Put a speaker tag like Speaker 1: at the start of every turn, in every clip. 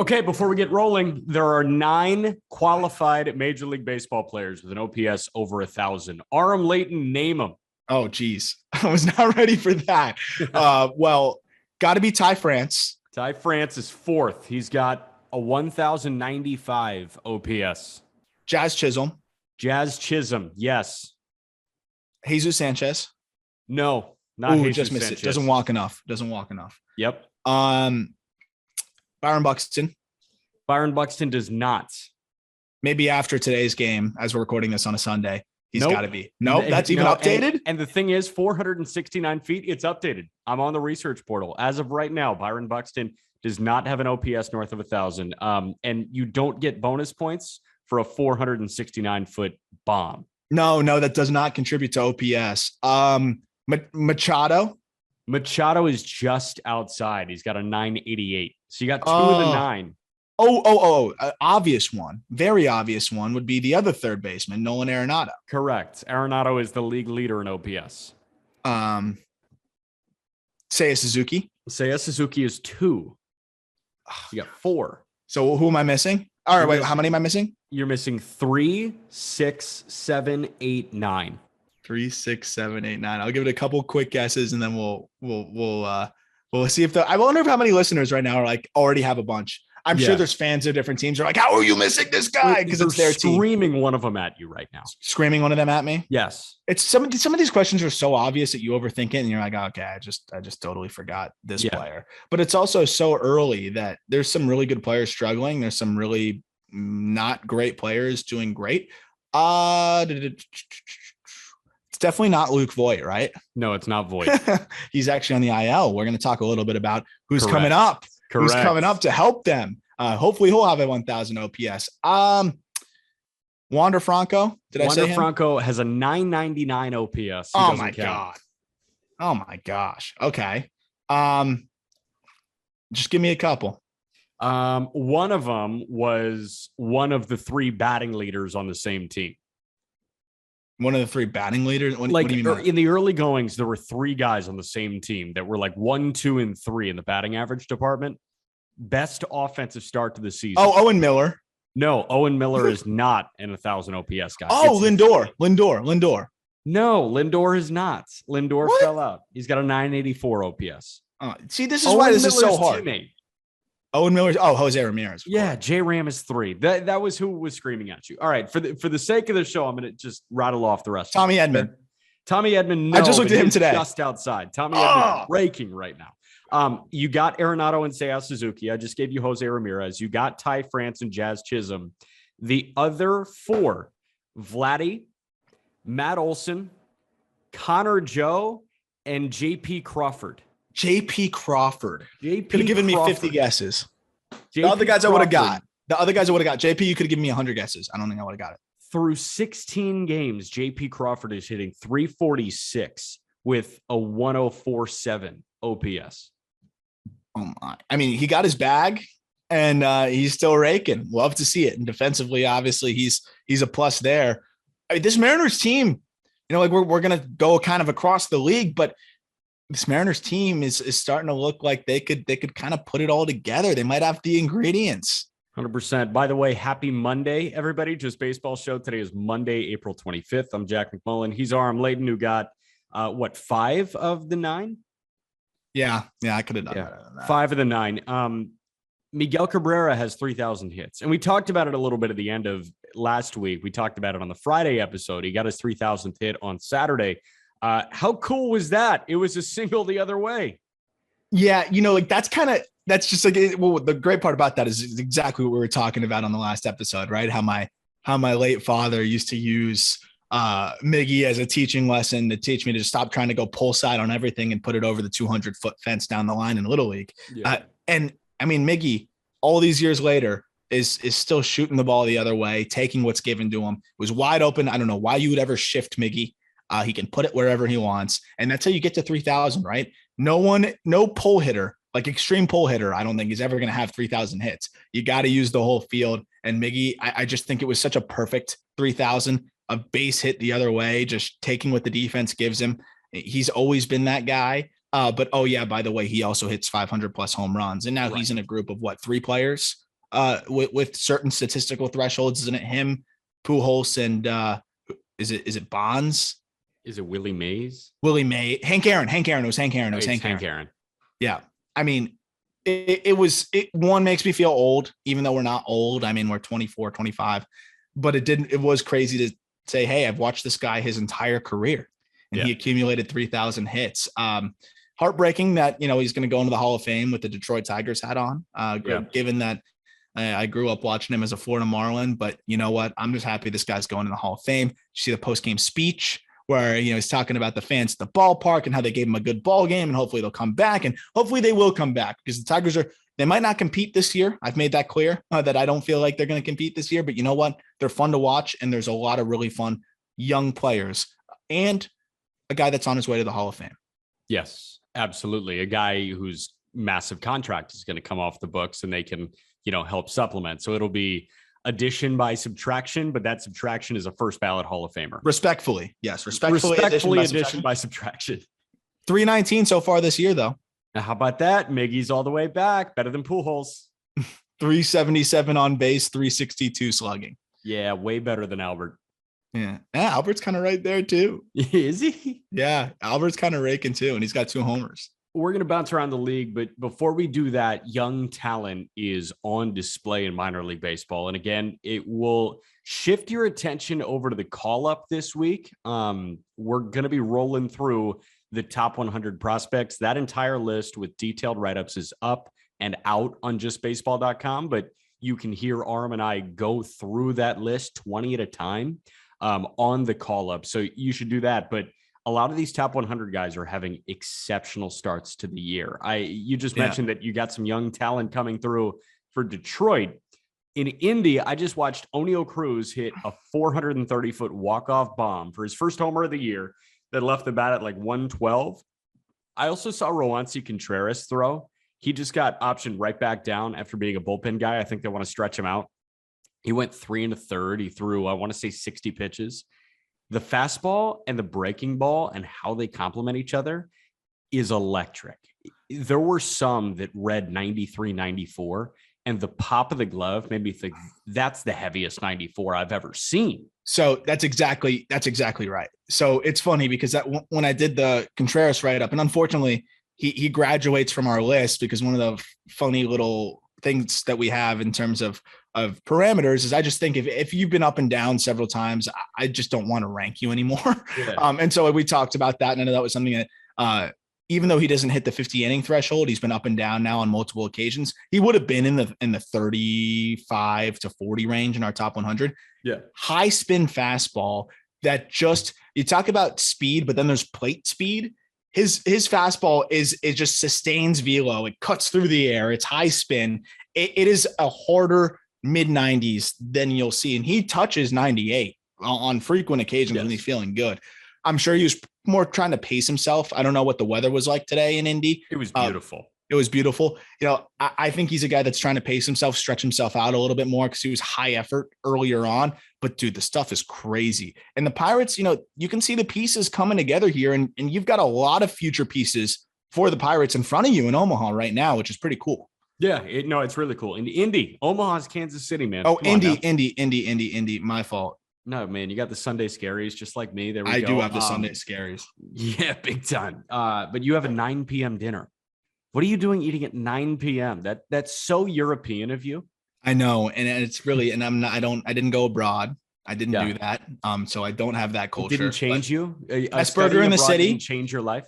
Speaker 1: Okay, before we get rolling, there are 9 qualified Major League Baseball players with an OPS over 1,000. Aram, Leighton, name them.
Speaker 2: Oh, geez. I was not ready for that. Well, got to be Ty France.
Speaker 1: Ty France is 4th. He's got a 1,095 OPS.
Speaker 2: Jazz Chisholm.
Speaker 1: Jazz Chisholm, yes.
Speaker 2: Jesus Sanchez.
Speaker 1: No, not Jesus
Speaker 2: just missed
Speaker 1: Sanchez.
Speaker 2: it. Doesn't walk enough.
Speaker 1: Yep.
Speaker 2: Byron Buxton.
Speaker 1: Byron Buxton does not.
Speaker 2: Maybe after today's game, as we're recording this on a Sunday, he's got to be. Nope, that's even
Speaker 1: no,
Speaker 2: updated.
Speaker 1: And the thing is, 469 feet, it's updated. I'm on the research portal. As of right now, Byron Buxton does not have an OPS north of 1,000. And you don't get bonus points for a 469-foot bomb.
Speaker 2: No, that does not contribute to OPS. Machado.
Speaker 1: Machado is just outside. He's got a 988. So you got 2 of the 9.
Speaker 2: Obvious one. Very obvious one would be the other third baseman, Nolan Arenado.
Speaker 1: Correct. Arenado is the league leader in OPS.
Speaker 2: Seiya Suzuki.
Speaker 1: Seiya Suzuki is 2. You got 4.
Speaker 2: So who am I missing? All right, wait, how many am I missing?
Speaker 1: You're missing 3, 6, 7, 8, 9.
Speaker 2: 3, 6, 7, 8, 9. I'll give it a couple quick guesses and then we'll see if I wonder if how many listeners right now are like already have a bunch. I'm sure there's fans of different teams are like, how are you missing this guy? Because it's their team.
Speaker 1: Screaming one of them at you right now.
Speaker 2: Screaming one of them at me?
Speaker 1: Yes.
Speaker 2: It's some of these questions are so obvious that you overthink it and you're like, okay, I just totally forgot this player. But it's also so early that there's some really good players struggling. There's some really not great players doing great. It's definitely not Luke Voigt, right?
Speaker 1: No, it's not Voigt.
Speaker 2: He's actually on the IL. We're going to talk a little bit about who's coming up. Correct. Who's coming up to help them. Hopefully he'll have a 1,000 OPS. Wander Franco.
Speaker 1: Wander Franco has a 999 OPS.
Speaker 2: Oh my God. Oh my gosh. Okay. Just give me a couple.
Speaker 1: One of them was one of the 3 batting leaders on the same team.
Speaker 2: One of the 3 batting leaders? What do you mean?
Speaker 1: In the early goings, there were 3 guys on the same team that were like 1, 2, and 3 in the batting average department. Best offensive start to the season.
Speaker 2: Oh, Owen Miller.
Speaker 1: No, Owen Miller is not an 1,000 OPS guy.
Speaker 2: Oh, Lindor.
Speaker 1: No, Lindor is not. Lindor fell out. He's got a 984 OPS.
Speaker 2: See, this is why this is so hard.
Speaker 1: Teammate.
Speaker 2: Owen Miller's. Oh, Jose Ramirez.
Speaker 1: Yeah, J Ram is 3. That was who was screaming at you. All right, for the sake of the show, I'm going to just rattle off the rest.
Speaker 2: Tommy Edman.
Speaker 1: No,
Speaker 2: I just looked at him today.
Speaker 1: Just outside. Tommy Edman is breaking right now. You got Arenado and Seiya Suzuki. I just gave you Jose Ramirez. You got Ty France and Jazz Chisholm. The other 4, Vladdy, Matt Olson, Connor Joe, and JP Crawford.
Speaker 2: JP Crawford. Could have given me 50 guesses. The other guys I would have got. JP, you could have given me 100 guesses. I don't think I would have got it.
Speaker 1: Through 16 games, JP Crawford is hitting 346 with a 1047 OPS.
Speaker 2: Oh my. I mean, he got his bag and he's still raking. Love to see it. And defensively, obviously, he's a plus there. I mean, this Mariners team, like we're going to go kind of across the league, but this Mariners team is starting to look like they could kind of put it all together. They might have the ingredients.
Speaker 1: 100%. By the way, happy Monday, everybody. Just Baseball Show. Today is Monday, April 25th. I'm Jack McMullen. He's Aram Leighton, who got 5 of the 9?
Speaker 2: Yeah, I could have done that.
Speaker 1: 5 of the 9. Miguel Cabrera has 3,000 hits. And we talked about it a little bit at the end of last week. We talked about it on the Friday episode. He got his 3,000th hit on Saturday. How cool was that? It was a single the other way.
Speaker 2: Yeah, that's just like, the great part about that is exactly what we were talking about on the last episode, right? How my late father used to use Miggy as a teaching lesson to teach me to stop trying to go pull side on everything and put it over the 200-foot fence down the line in Little League. Yeah. And I mean, Miggy, all these years later, is still shooting the ball the other way, taking what's given to him. It was wide open. I don't know why you would ever shift Miggy. He can put it wherever he wants. And that's how you get to 3,000, right? No pull hitter, like extreme pull hitter, I don't think is ever going to have 3,000 hits. You got to use the whole field. And Miggy, I just think it was such a perfect 3,000, a base hit the other way, just taking what the defense gives him. He's always been that guy. But, by the way, he also hits 500 plus home runs. And now he's in a group of 3 players with certain statistical thresholds, isn't it? Him, Pujols, and is it Bonds?
Speaker 1: Is it Willie Mays?
Speaker 2: Willie May, Hank Aaron. It was Hank Aaron. Yeah. I mean, it one makes me feel old, even though we're not old. I mean, we're 24, 25, but it was crazy to say, hey, I've watched this guy his entire career and he accumulated 3,000 hits. Heartbreaking that, he's going to go into the Hall of Fame with the Detroit Tigers hat on, given that I grew up watching him as a Florida Marlin, but you know what? I'm just happy this guy's going in the Hall of Fame. You see the post-game speech where, he's talking about the fans at the ballpark and how they gave him a good ball game and hopefully they'll come back, and hopefully they will come back because the Tigers they might not compete this year. I've made that clear that I don't feel like they're going to compete this year, but you know what? They're fun to watch and there's a lot of really fun young players and a guy that's on his way to the Hall of Fame.
Speaker 1: Yes, absolutely. A guy whose massive contract is going to come off the books and they can, help supplement. So it'll be addition by subtraction, but that subtraction is a first ballot Hall of Famer.
Speaker 2: Respectfully. Yes.
Speaker 1: Respectfully addition by subtraction.
Speaker 2: 319 so far this year, though.
Speaker 1: Now, how about that? Miggy's all the way back. Better than Pujols.
Speaker 2: 377 on base, 362 slugging.
Speaker 1: Yeah, way better than Albert.
Speaker 2: Yeah. Albert's kind of right there, too.
Speaker 1: Is he?
Speaker 2: Yeah. Albert's kind of raking, too, and he's got 2 homers.
Speaker 1: We're going to bounce around the league, but before we do that, young talent is on display in minor league baseball. And again, it will shift your attention over to the call-up this week. We're going to be rolling through the top 100 prospects. That entire list with detailed write-ups is up and out on justbaseball.com, but you can hear Aram and I go through that list 20 at a time on the call-up. So you should do that. But a lot of these top 100 guys are having exceptional starts to the year. You just mentioned that you got some young talent coming through for Detroit. In Indy, I just watched Oneil Cruz hit a 430-foot walk-off bomb for his first homer of the year that left the bat at like 112. I also saw Roansy Contreras throw. He just got optioned right back down after being a bullpen guy. I think they want to stretch him out. He went 3 1/3. He threw, I want to say 60 pitches. The fastball and the breaking ball and how they complement each other is electric. There were some that read 93, 94, and the pop of the glove made me think that's the heaviest 94 I've ever seen.
Speaker 2: So that's exactly right. So it's funny because when I did the Contreras write-up, and unfortunately he graduates from our list because one of the funny little things that we have in terms of parameters is I just think if you've been up and down several times, I just don't want to rank you anymore. Yeah. And so we talked about that. And I know that was something that even though he doesn't hit the 50 inning threshold, he's been up and down now on multiple occasions. He would have been in the 35 to 40 range in our top 100.
Speaker 1: Yeah.
Speaker 2: High spin fastball that you talk about speed, but then there's plate speed. His fastball is just sustains velo. It cuts through the air. It's high spin. It is a harder mid 90s than you'll see. And he touches 98 on frequent occasions when he's feeling good. I'm sure he was more trying to pace himself. I don't know what the weather was like today in Indy.
Speaker 1: It was beautiful.
Speaker 2: It was beautiful. I think he's a guy that's trying to pace himself, stretch himself out a little bit more because he was high effort earlier on. But dude, the stuff is crazy. And the Pirates, you can see the pieces coming together here, and you've got a lot of future pieces for the Pirates in front of you in Omaha right now, which is pretty cool.
Speaker 1: Yeah, it's really cool. And Indy, Omaha's Kansas City, man.
Speaker 2: Oh, Indy. My fault.
Speaker 1: No, man, you got the Sunday scaries just like me. There we go.
Speaker 2: I do have the Sunday scaries.
Speaker 1: Yeah, big time. But you have a 9 p.m. dinner. What are you doing eating at 9 p.m.? That's so European of you.
Speaker 2: I know. And it's really, and I didn't go abroad. I didn't do that. So I don't have that culture.
Speaker 1: It didn't change you?
Speaker 2: Best burger in the city.
Speaker 1: Didn't change your life?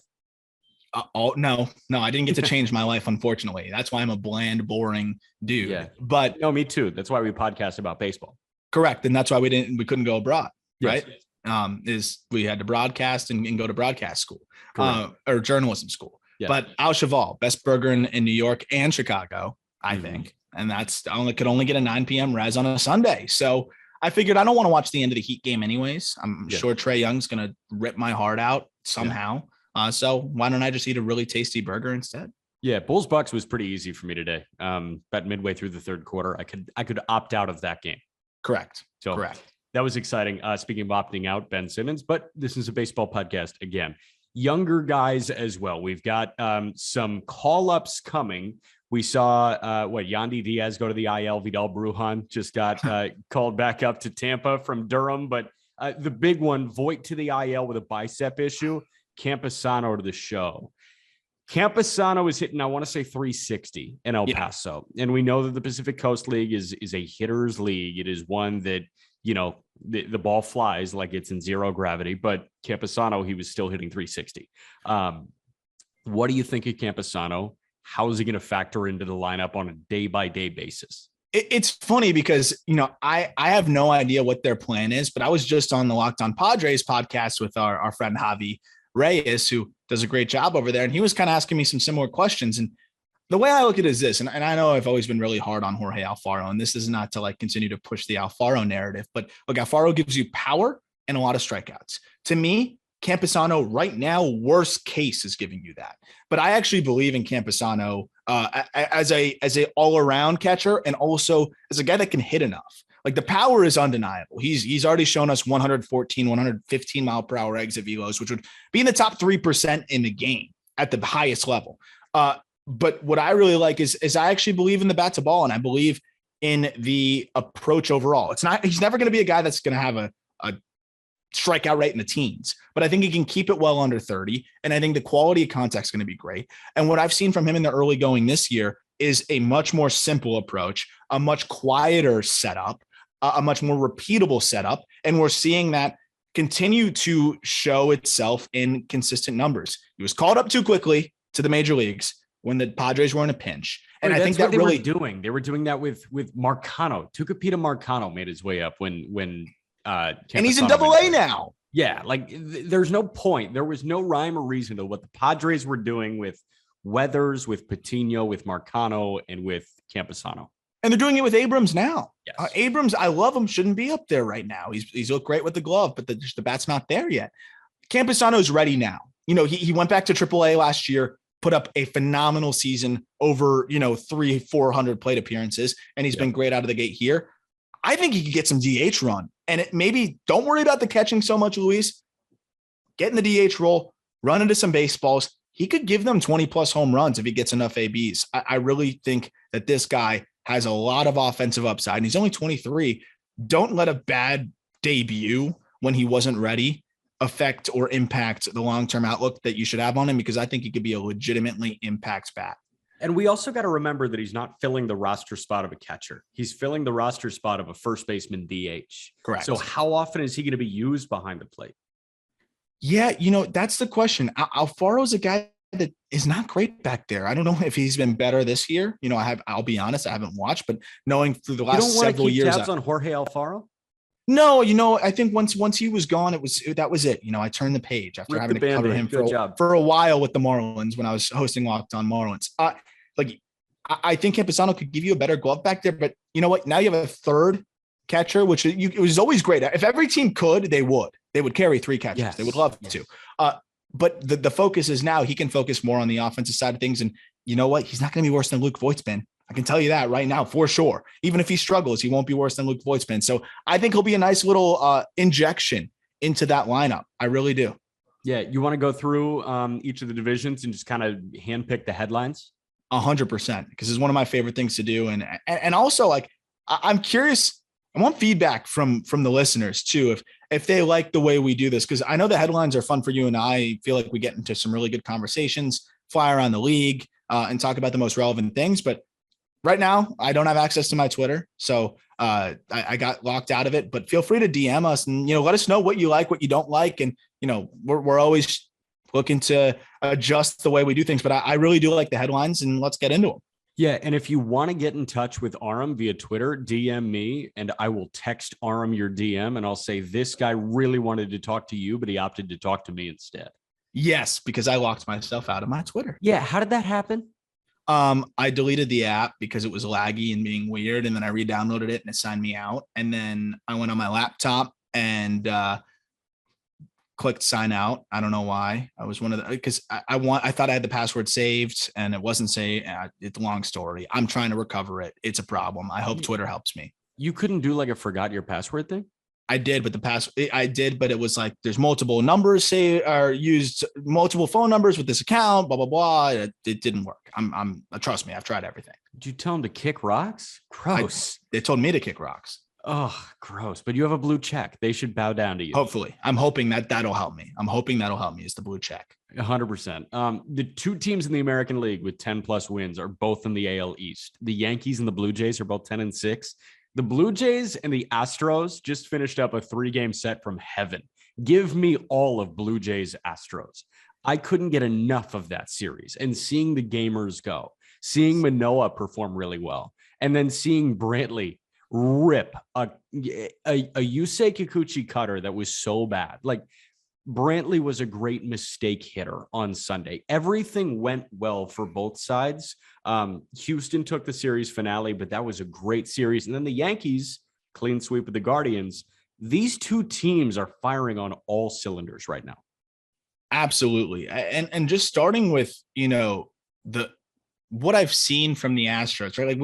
Speaker 2: No, I didn't get to change my life, unfortunately. That's why I'm a bland, boring dude.
Speaker 1: Yeah.
Speaker 2: But
Speaker 1: no, me too. That's why we podcast about baseball.
Speaker 2: Correct. And that's why we couldn't go abroad.
Speaker 1: Yes.
Speaker 2: Right. Is we had to broadcast and go to broadcast school or journalism school. Yeah. But Al Cheval, best burger in New York and Chicago, I think. And that's could only get a 9 p.m. res on a Sunday. So I figured I don't want to watch the end of the Heat game anyways. I'm sure Trae Young's going to rip my heart out somehow. So why don't I just eat a really tasty burger instead?
Speaker 1: Yeah, Bulls Bucks was pretty easy for me today. About midway through the third quarter, I could opt out of that game.
Speaker 2: Correct.
Speaker 1: So
Speaker 2: correct.
Speaker 1: That was exciting. Speaking of opting out, Ben Simmons, but this is a baseball podcast again. Younger guys as well. We've got some call-ups coming We saw Yandy Diaz go to the IL. Vidal Brujan just got called back up to Tampa from Durham. But the big one, Voit to the IL with a bicep issue, Campusano to the show. Campusano is hitting, I want to say 360 in El Paso. And we know that the Pacific Coast League is a hitter's league. It is one that, the ball flies like it's in zero gravity, but Campusano, he was still hitting 360. What do you think of Campusano? How is he going to factor into the lineup on a day-by-day basis?
Speaker 2: It's funny because, I have no idea what their plan is, but I was just on the Locked On Padres podcast with our friend Javi Reyes, who does a great job over there. And he was kind of asking me some similar questions. And the way I look at it is this, and I know I've always been really hard on Jorge Alfaro, and this is not to continue to push the Alfaro narrative, but look, Alfaro gives you power and a lot of strikeouts. To me, Campusano right now, worst case, is giving you that. But I actually believe in Campusano as a all-around catcher, and also as a guy that can hit enough. The power is undeniable. He's already shown us 114, 115 mile per hour exit velos, which would be in the top 3% in the game at the highest level. But what I really like is I actually believe in the bat to ball, and I believe in the approach overall. He's never going to be a guy that's going to have a strikeout rate in the teens, but I think he can keep it well under 30. And I think the quality of contact is going to be great. And what I've seen from him in the early going this year is a much more simple approach, a much quieter setup, a much more repeatable setup. And we're seeing that continue to show itself in consistent numbers. He was called up too quickly to the major leagues when the Padres were in a pinch. And I think that
Speaker 1: they were doing that with Marcano. Tucupita Marcano made his way up when and
Speaker 2: he's in Double-A now.
Speaker 1: Yeah. There's no point. There was no rhyme or reason to what the Padres were doing with Weathers, with Patino, with Marcano, and with Campusano.
Speaker 2: And they're doing it with Abrams now.
Speaker 1: Yes.
Speaker 2: Abrams, I love him, shouldn't be up there right now. He's looked great with the glove, but the bat's not there yet. Campusano's ready now. He went back to AAA last year, put up a phenomenal season over, 300-400 plate appearances, and he's been great out of the gate here. I think he could get some DH run. And maybe don't worry about the catching so much, Luis. Get in the DH role, run into some baseballs. He could give them 20-plus home runs if he gets enough ABs. I really think that this guy has a lot of offensive upside, and he's only 23. Don't let a bad debut when he wasn't ready affect or impact the long-term outlook that you should have on him, because I think he could be a legitimately impact bat.
Speaker 1: And we also got to remember that he's not filling the roster spot of a catcher. He's filling the roster spot of a first baseman DH.
Speaker 2: Correct.
Speaker 1: So how often is he going to be used behind the plate?
Speaker 2: Yeah, that's the question. Alfaro's a guy that is not great back there. I don't know if he's been better this year. I'll be honest, I haven't watched, but knowing through the last several years,
Speaker 1: tabs on Jorge Alfaro?
Speaker 2: No, I think once he was gone, that was it. I turned the page after having to cover him for a while with the Marlins when I was hosting Locked On Marlins. I think Campusano could give you a better glove back there, but you know what? Now you have a third catcher, which it was always great. If every team could, they would carry three catchers. Yes. They would love to. But the focus is now he can focus more on the offensive side of things. And you know what? He's not going to be worse than Luke Voigt's been. I can tell you that right now for sure. Even if he struggles, he won't be worse than Luke Voigt's been. So I think he'll be a nice little injection into that lineup. I really do.
Speaker 1: Yeah. You want to go through each of the divisions and just kind of handpick the headlines?
Speaker 2: 100%, because it's one of my favorite things to do. And also, I'm curious. I want feedback from the listeners too, if they like the way we do this, because I know the headlines are fun for you and I feel like we get into some really good conversations, fly around the league and talk about the most relevant things. But right now I don't have access to my Twitter. So I got locked out of it, but feel free to DM us and, let us know what you like, what you don't like. And, we're always looking to adjust the way we do things, but I really do like the headlines, and let's get into them.
Speaker 1: Yeah. And if you want to get in touch with Aram via Twitter, DM me and I will text Aram your DM and I'll say, this guy really wanted to talk to you, but he opted to talk to me instead.
Speaker 2: Yes, because I locked myself out of my Twitter.
Speaker 1: Yeah. How did that happen?
Speaker 2: I deleted the app because it was laggy and being weird. And then I re-downloaded it and it signed me out. And then I went on my laptop and clicked sign out. I don't know why. I was because I thought I had the password saved and it wasn't saved. It's a long story. I'm trying to recover it. It's a problem. I hope Twitter helps me.
Speaker 1: You couldn't do a forgot your password thing?
Speaker 2: I did, but it was like there's multiple numbers are used, multiple phone numbers with this account, blah blah blah. It didn't work. Trust me, I've tried everything.
Speaker 1: Did you tell him to kick rocks? Gross.
Speaker 2: They told me to kick rocks.
Speaker 1: Oh, gross. But you have a blue check. They should bow down to you.
Speaker 2: Hopefully. I'm hoping that'll help me. Is the blue check.
Speaker 1: 100%. The two teams in the American League with 10 plus wins are both in the AL East. The Yankees and the Blue Jays are both 10-6. The Blue Jays and the Astros just finished up a 3-game set from heaven. Give me all of Blue Jays Astros. I couldn't get enough of that series, and seeing the gamers go, seeing Manoah perform really well, and then seeing Brantley rip a Yusei Kikuchi cutter that was so bad. Like, Brantley was a great mistake hitter on Sunday. Everything went well for both sides. Houston took the series finale, but that was a great series. And then the Yankees, clean sweep with the Guardians. These two teams are firing on all cylinders right now.
Speaker 2: Absolutely. And just starting with, what I've seen from the Astros, right? Like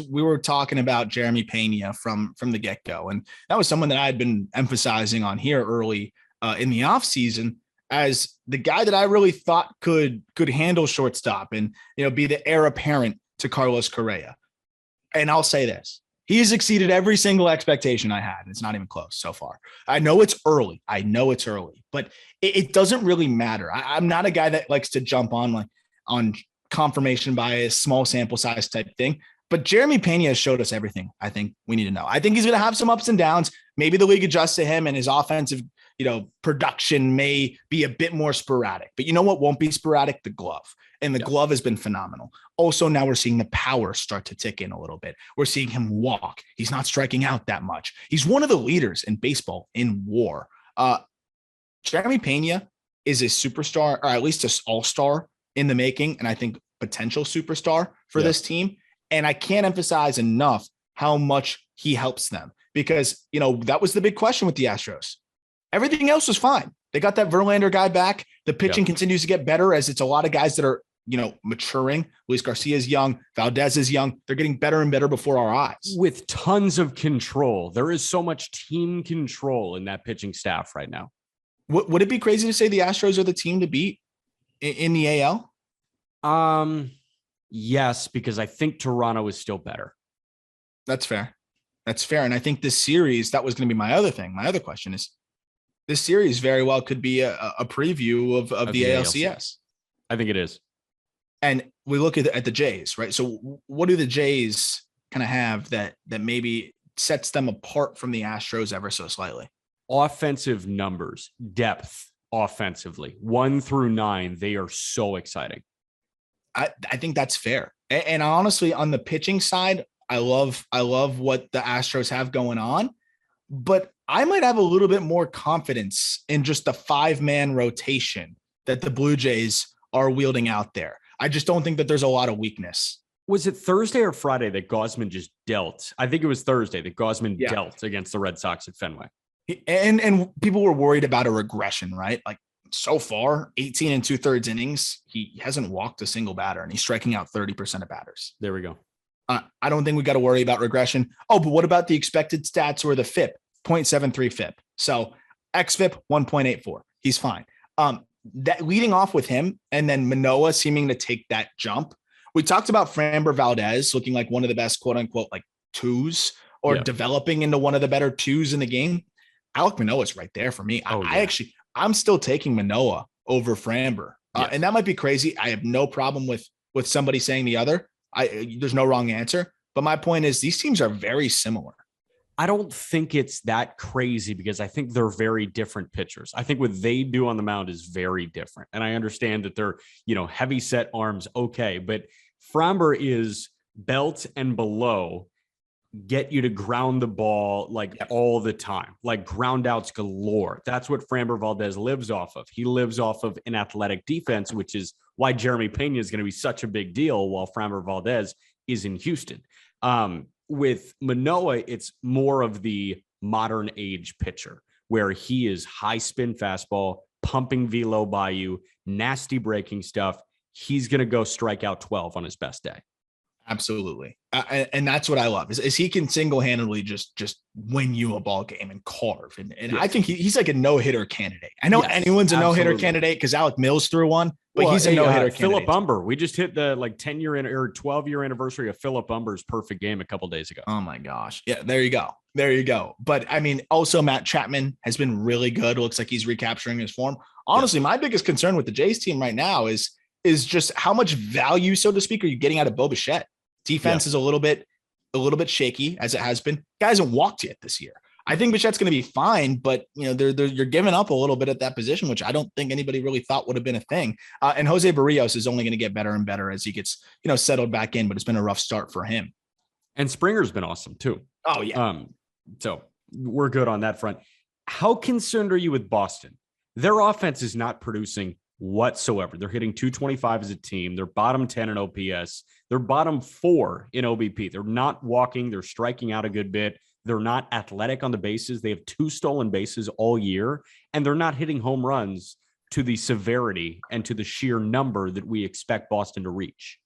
Speaker 2: we were talking about Jeremy Pena from the get-go. And that was someone that I had been emphasizing on here early in the offseason as the guy that I really thought could handle shortstop and, be the heir apparent to Carlos Correa. And I'll say this, he has exceeded every single expectation I had. It's not even close so far. I know it's early, but it doesn't really matter. I'm not a guy that likes to jump on confirmation bias, small sample size type thing. But Jeremy Pena has showed us everything I think we need to know. I think he's going to have some ups and downs. Maybe the league adjusts to him and his offensive, production may be a bit more sporadic. But you know what won't be sporadic? The glove. And the glove has been phenomenal. Also, now we're seeing the power start to tick in a little bit. We're seeing him walk. He's not striking out that much. He's one of the leaders in baseball in WAR. Jeremy Pena is a superstar, or at least an all-star in the making, and I think potential superstar for this team. And I can't emphasize enough how much he helps them because, that was the big question with the Astros. Everything else was fine. They got that Verlander guy back. The pitching continues to get better as it's a lot of guys that are, maturing. Luis Garcia is young. Valdez is young. They're getting better and better before our eyes.
Speaker 1: With tons of control. There is so much team control in that pitching staff right now.
Speaker 2: Would it be crazy to say the Astros are the team to beat in the AL?
Speaker 1: Yes, because I think Toronto is still better.
Speaker 2: That's fair. And I think this series, that was going to be my other thing. My other question is, this series very well could be a preview of the ALCS.
Speaker 1: I think it is.
Speaker 2: And we look at the Jays, right? So what do the Jays kind of have that maybe sets them apart from the Astros ever so slightly?
Speaker 1: Offensive numbers, depth offensively, 1 through 9. They are so exciting.
Speaker 2: I think that's fair. And honestly, on the pitching side, I love what the Astros have going on, but I might have a little bit more confidence in just the 5-man rotation that the Blue Jays are wielding out there. I just don't think that there's a lot of weakness.
Speaker 1: Was it Thursday or Friday that Gausman just dealt? I think it was Thursday that Gausman dealt against the Red Sox at Fenway.
Speaker 2: And people were worried about a regression, right? Like so far, 18 2/3 innings, he hasn't walked a single batter and he's striking out 30% of batters.
Speaker 1: There we go.
Speaker 2: I don't think we got to worry about regression. Oh, but what about the expected stats or the FIP? 0.73 FIP. So xFIP 1.84. He's fine. That leading off with him and then Manoah seeming to take that jump. We talked about Framber Valdez looking like one of the best quote unquote like twos or developing into one of the better twos in the game. Alek Manoah's right there for me. I'm still taking Manoah over Framber. And that might be crazy. I have no problem with somebody saying the other. There's no wrong answer. But my point is these teams are very similar.
Speaker 1: I don't think it's that crazy because I think they're very different pitchers. I think what they do on the mound is very different. And I understand that they're, heavy set arms. Okay. But Framber is belt and below, get you to ground the ball all the time, like ground outs galore. That's what Framber Valdez lives off of. He lives off of an athletic defense, which is why Jeremy Pena is going to be such a big deal while Framber Valdez is in Houston. With Manoah, it's more of the modern age pitcher where he is high spin fastball, pumping velo by you, nasty breaking stuff. He's going to go strike out 12 on his best day.
Speaker 2: Absolutely. And that's what I love is he can single-handedly just win you a ball game and carve. And yes. I think he's like a no-hitter candidate. I know anyone's a no-hitter candidate because Alec Mills threw one, but he's a no-hitter candidate.
Speaker 1: Philip Umber. We just hit the 10-year or 12-year anniversary of Philip Umber's perfect game a couple days ago.
Speaker 2: Oh my gosh. Yeah, there you go. There you go. But I mean, also Matt Chapman has been really good. It looks like he's recapturing his form. Honestly, my biggest concern with the Jays team right now is just how much value, so to speak, are you getting out of Bo Bichette? Defense is a little bit shaky as it has been. Guy hasn't walked yet this year. I think Bichette's going to be fine, but you're giving up a little bit at that position, which I don't think anybody really thought would have been a thing. And Jose Barrios is only going to get better and better as he gets settled back in, but it's been a rough start for him.
Speaker 1: And Springer's been awesome too.
Speaker 2: Oh yeah.
Speaker 1: So we're good on that front. How concerned are you with Boston? Their offense is not producing whatsoever. They're hitting 225 as a team. They're bottom 10 in OPS. They're bottom 4 in OBP. They're not walking. They're striking out a good bit. They're not athletic on the bases. They have 2 stolen bases all year, and they're not hitting home runs to the severity and to the sheer number that we expect Boston to reach.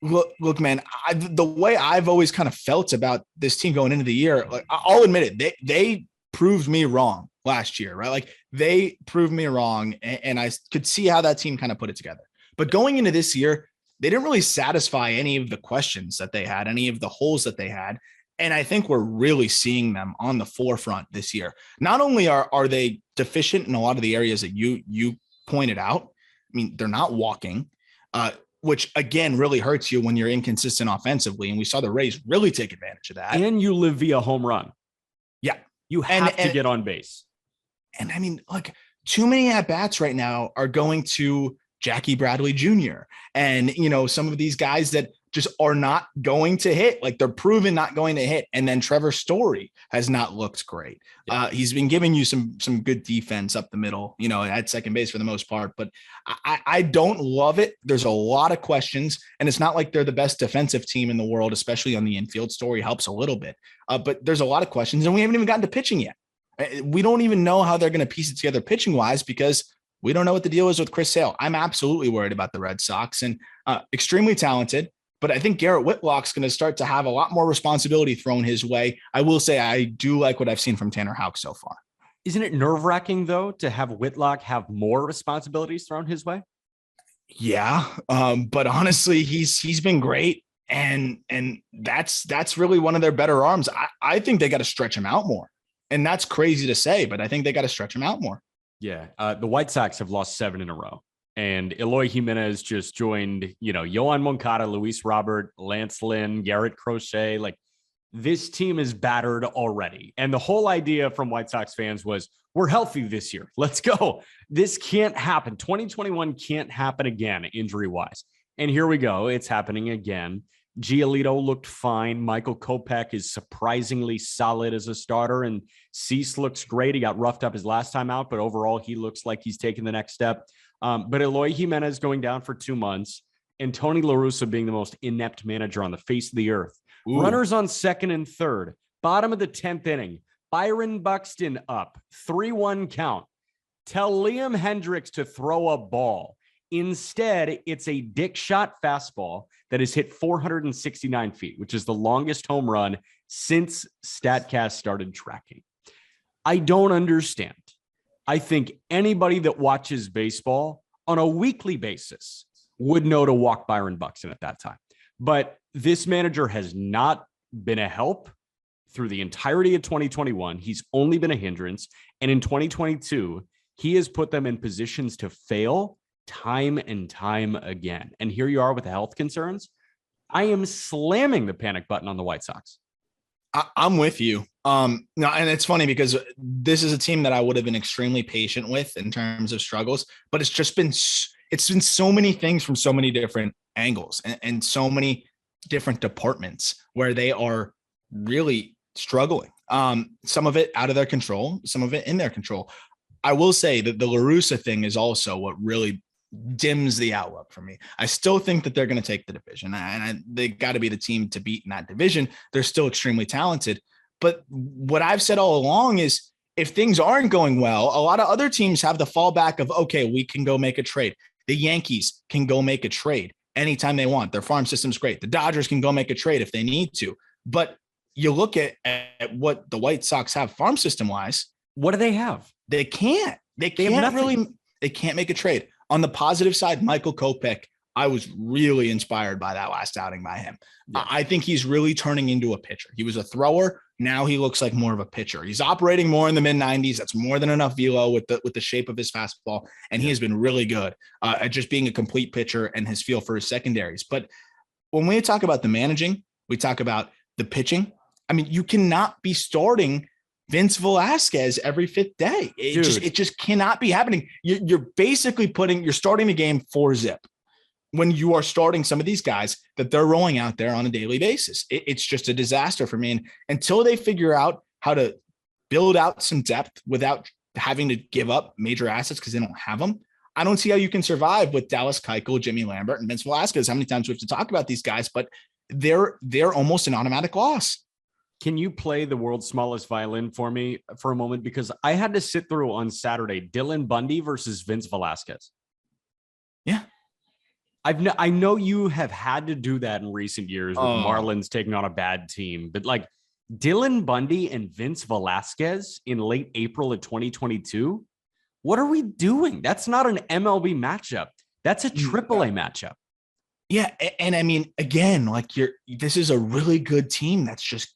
Speaker 2: Look, man, the way I've always kind of felt about this team going into the year, like I'll admit it, they proved me wrong last year, right? Like they proved me wrong, and I could see how that team kind of put it together. But going into this year, they didn't really satisfy any of the questions that they had, any of the holes that they had. And I think we're really seeing them on the forefront this year. Not only are they deficient in a lot of the areas that you pointed out. I mean, they're not walking, which again really hurts you when you're inconsistent offensively. And we saw the Rays really take advantage of that.
Speaker 1: And you live via home run.
Speaker 2: Yeah.
Speaker 1: You have to get on base.
Speaker 2: And I mean, like too many at-bats right now are going to Jackie Bradley Jr. And, some of these guys that just are not going to hit, like they're proven not going to hit. And then Trevor Story has not looked great. Yeah. He's been giving you some good defense up the middle, at second base for the most part, but I don't love it. There's a lot of questions, and it's not like they're the best defensive team in the world, especially on the infield. Story helps a little bit, but there's a lot of questions, and we haven't even gotten to pitching yet. We don't even know how they're going to piece it together pitching wise, because we don't know what the deal is with Chris Sale. I'm absolutely worried about the Red Sox, and extremely talented. But I think Garrett Whitlock's going to start to have a lot more responsibility thrown his way. I will say I do like what I've seen from Tanner Houck so far.
Speaker 1: Isn't it nerve-wracking, though, to have Whitlock have more responsibilities thrown his way?
Speaker 2: Yeah, but honestly, he's been great, and that's really one of their better arms. I think they got to stretch him out more, and that's crazy to say, but I think they got to stretch him out more.
Speaker 1: Yeah, the White Sox have lost 7 in a row. And Eloy Jimenez just joined, Yohan Moncada, Luis Robert, Lance Lynn, Garrett Crochet. Like, this team is battered already. And the whole idea from White Sox fans was, we're healthy this year. Let's go. This can't happen. 2021 can't happen again, injury-wise. And here we go. It's happening again. Giolito looked fine. Michael Kopick is surprisingly solid as a starter. And Cease looks great. He got roughed up his last time out, but overall, he looks like he's taking the next step. But Eloy Jimenez going down for 2 months, and Tony La Russa being the most inept manager on the face of the earth. Ooh. Runners on second and third, bottom of the 10th inning. Byron Buxton up, 3-1 count. Tell Liam Hendriks to throw a ball. Instead, it's a dick shot fastball that has hit 469 feet, which is the longest home run since StatCast started tracking. I don't understand. I think anybody that watches baseball on a weekly basis would know to walk Byron Buxton at that time. But this manager has not been a help through the entirety of 2021. He's only been a hindrance. And in 2022, he has put them in positions to fail time and time again. And here you are with the health concerns. I am slamming the panic button on the White Sox.
Speaker 2: I'm with you. No, and it's funny because this is a team that I would have been extremely patient with in terms of struggles, but it's been so many things from so many different angles and so many different departments where they are really struggling. Some of it out of their control, some of it in their control. I will say that the La Russa thing is also what really dims the outlook for me. I still think that they're going to take the division, and they got to be the team to beat in that division. They're still extremely talented. But what I've said all along is if things aren't going well, a lot of other teams have the fallback of, okay, we can go make a trade. The Yankees can go make a trade. anytime they want. Their farm system's great. The Dodgers can go make a trade if they need to. But you look at what the White Sox have farm system wise.
Speaker 1: What do they have?
Speaker 2: They can't. They can't make a trade. On the positive side, Michael Kopick, I was really inspired by that last outing by him. Yeah. I think he's really turning into a pitcher. He was a thrower. Now he looks like more of a pitcher. He's operating more in the mid-90s. That's more than enough velo with the shape of his fastball. And he has been really good at just being a complete pitcher and his feel for his secondaries. But when we talk about the managing, we talk about the pitching. I mean, you cannot be starting Vince Velasquez every fifth day. It just cannot be happening. You're basically you're starting the game 4-zip when you are starting some of these guys that they're rolling out there on a daily basis. It's just a disaster for me. And until they figure out how to build out some depth without having to give up major assets because they don't have them, I don't see how you can survive with Dallas Keuchel, Jimmy Lambert, and Vince Velasquez. How many times we have to talk about these guys, but they're almost an automatic loss.
Speaker 1: Can you play the world's smallest violin for me for a moment? Because I had to sit through on Saturday, Dylan Bundy versus Vince Velasquez.
Speaker 2: Yeah.
Speaker 1: I know you have had to do that in recent years with Marlins taking on a bad team, but like Dylan Bundy and Vince Velasquez in late April of 2022, what are we doing? That's not an MLB matchup. That's a AAA matchup.
Speaker 2: Yeah. And I mean, again, like this is a really good team that's just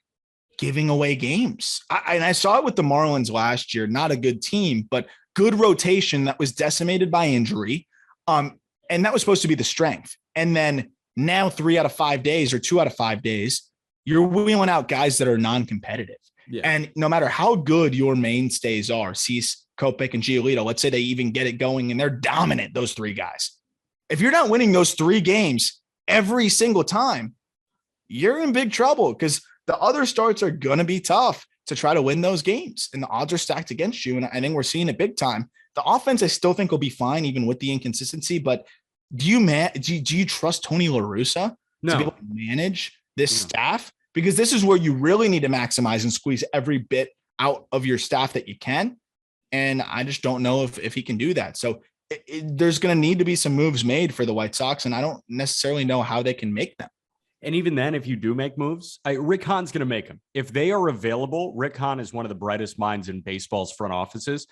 Speaker 2: giving away games. I saw it with the Marlins last year, not a good team, but good rotation that was decimated by injury. And that was supposed to be the strength. And then now 3 out of 5 days or 2 out of 5 days, you're wheeling out guys that are non-competitive. Yeah. And no matter how good your mainstays are, Cease, Kopick, and Giolito, let's say they even get it going and they're dominant, those 3 guys. If you're not winning those 3 games every single time, you're in big trouble because the other starts are going to be tough to try to win those games. And the odds are stacked against you. And I think we're seeing it big time. The offense, I still think will be fine, even with the inconsistency, but do you trust Tony La Russa to be able to manage this staff? Because this is where you really need to maximize and squeeze every bit out of your staff that you can. And I just don't know if he can do that. So there's going to need to be some moves made for the White Sox, and I don't necessarily know how they can make them.
Speaker 1: And even then, if you do make moves, Rick Hahn's going to make them. If they are available, Rick Hahn is one of the brightest minds in baseball's front offices.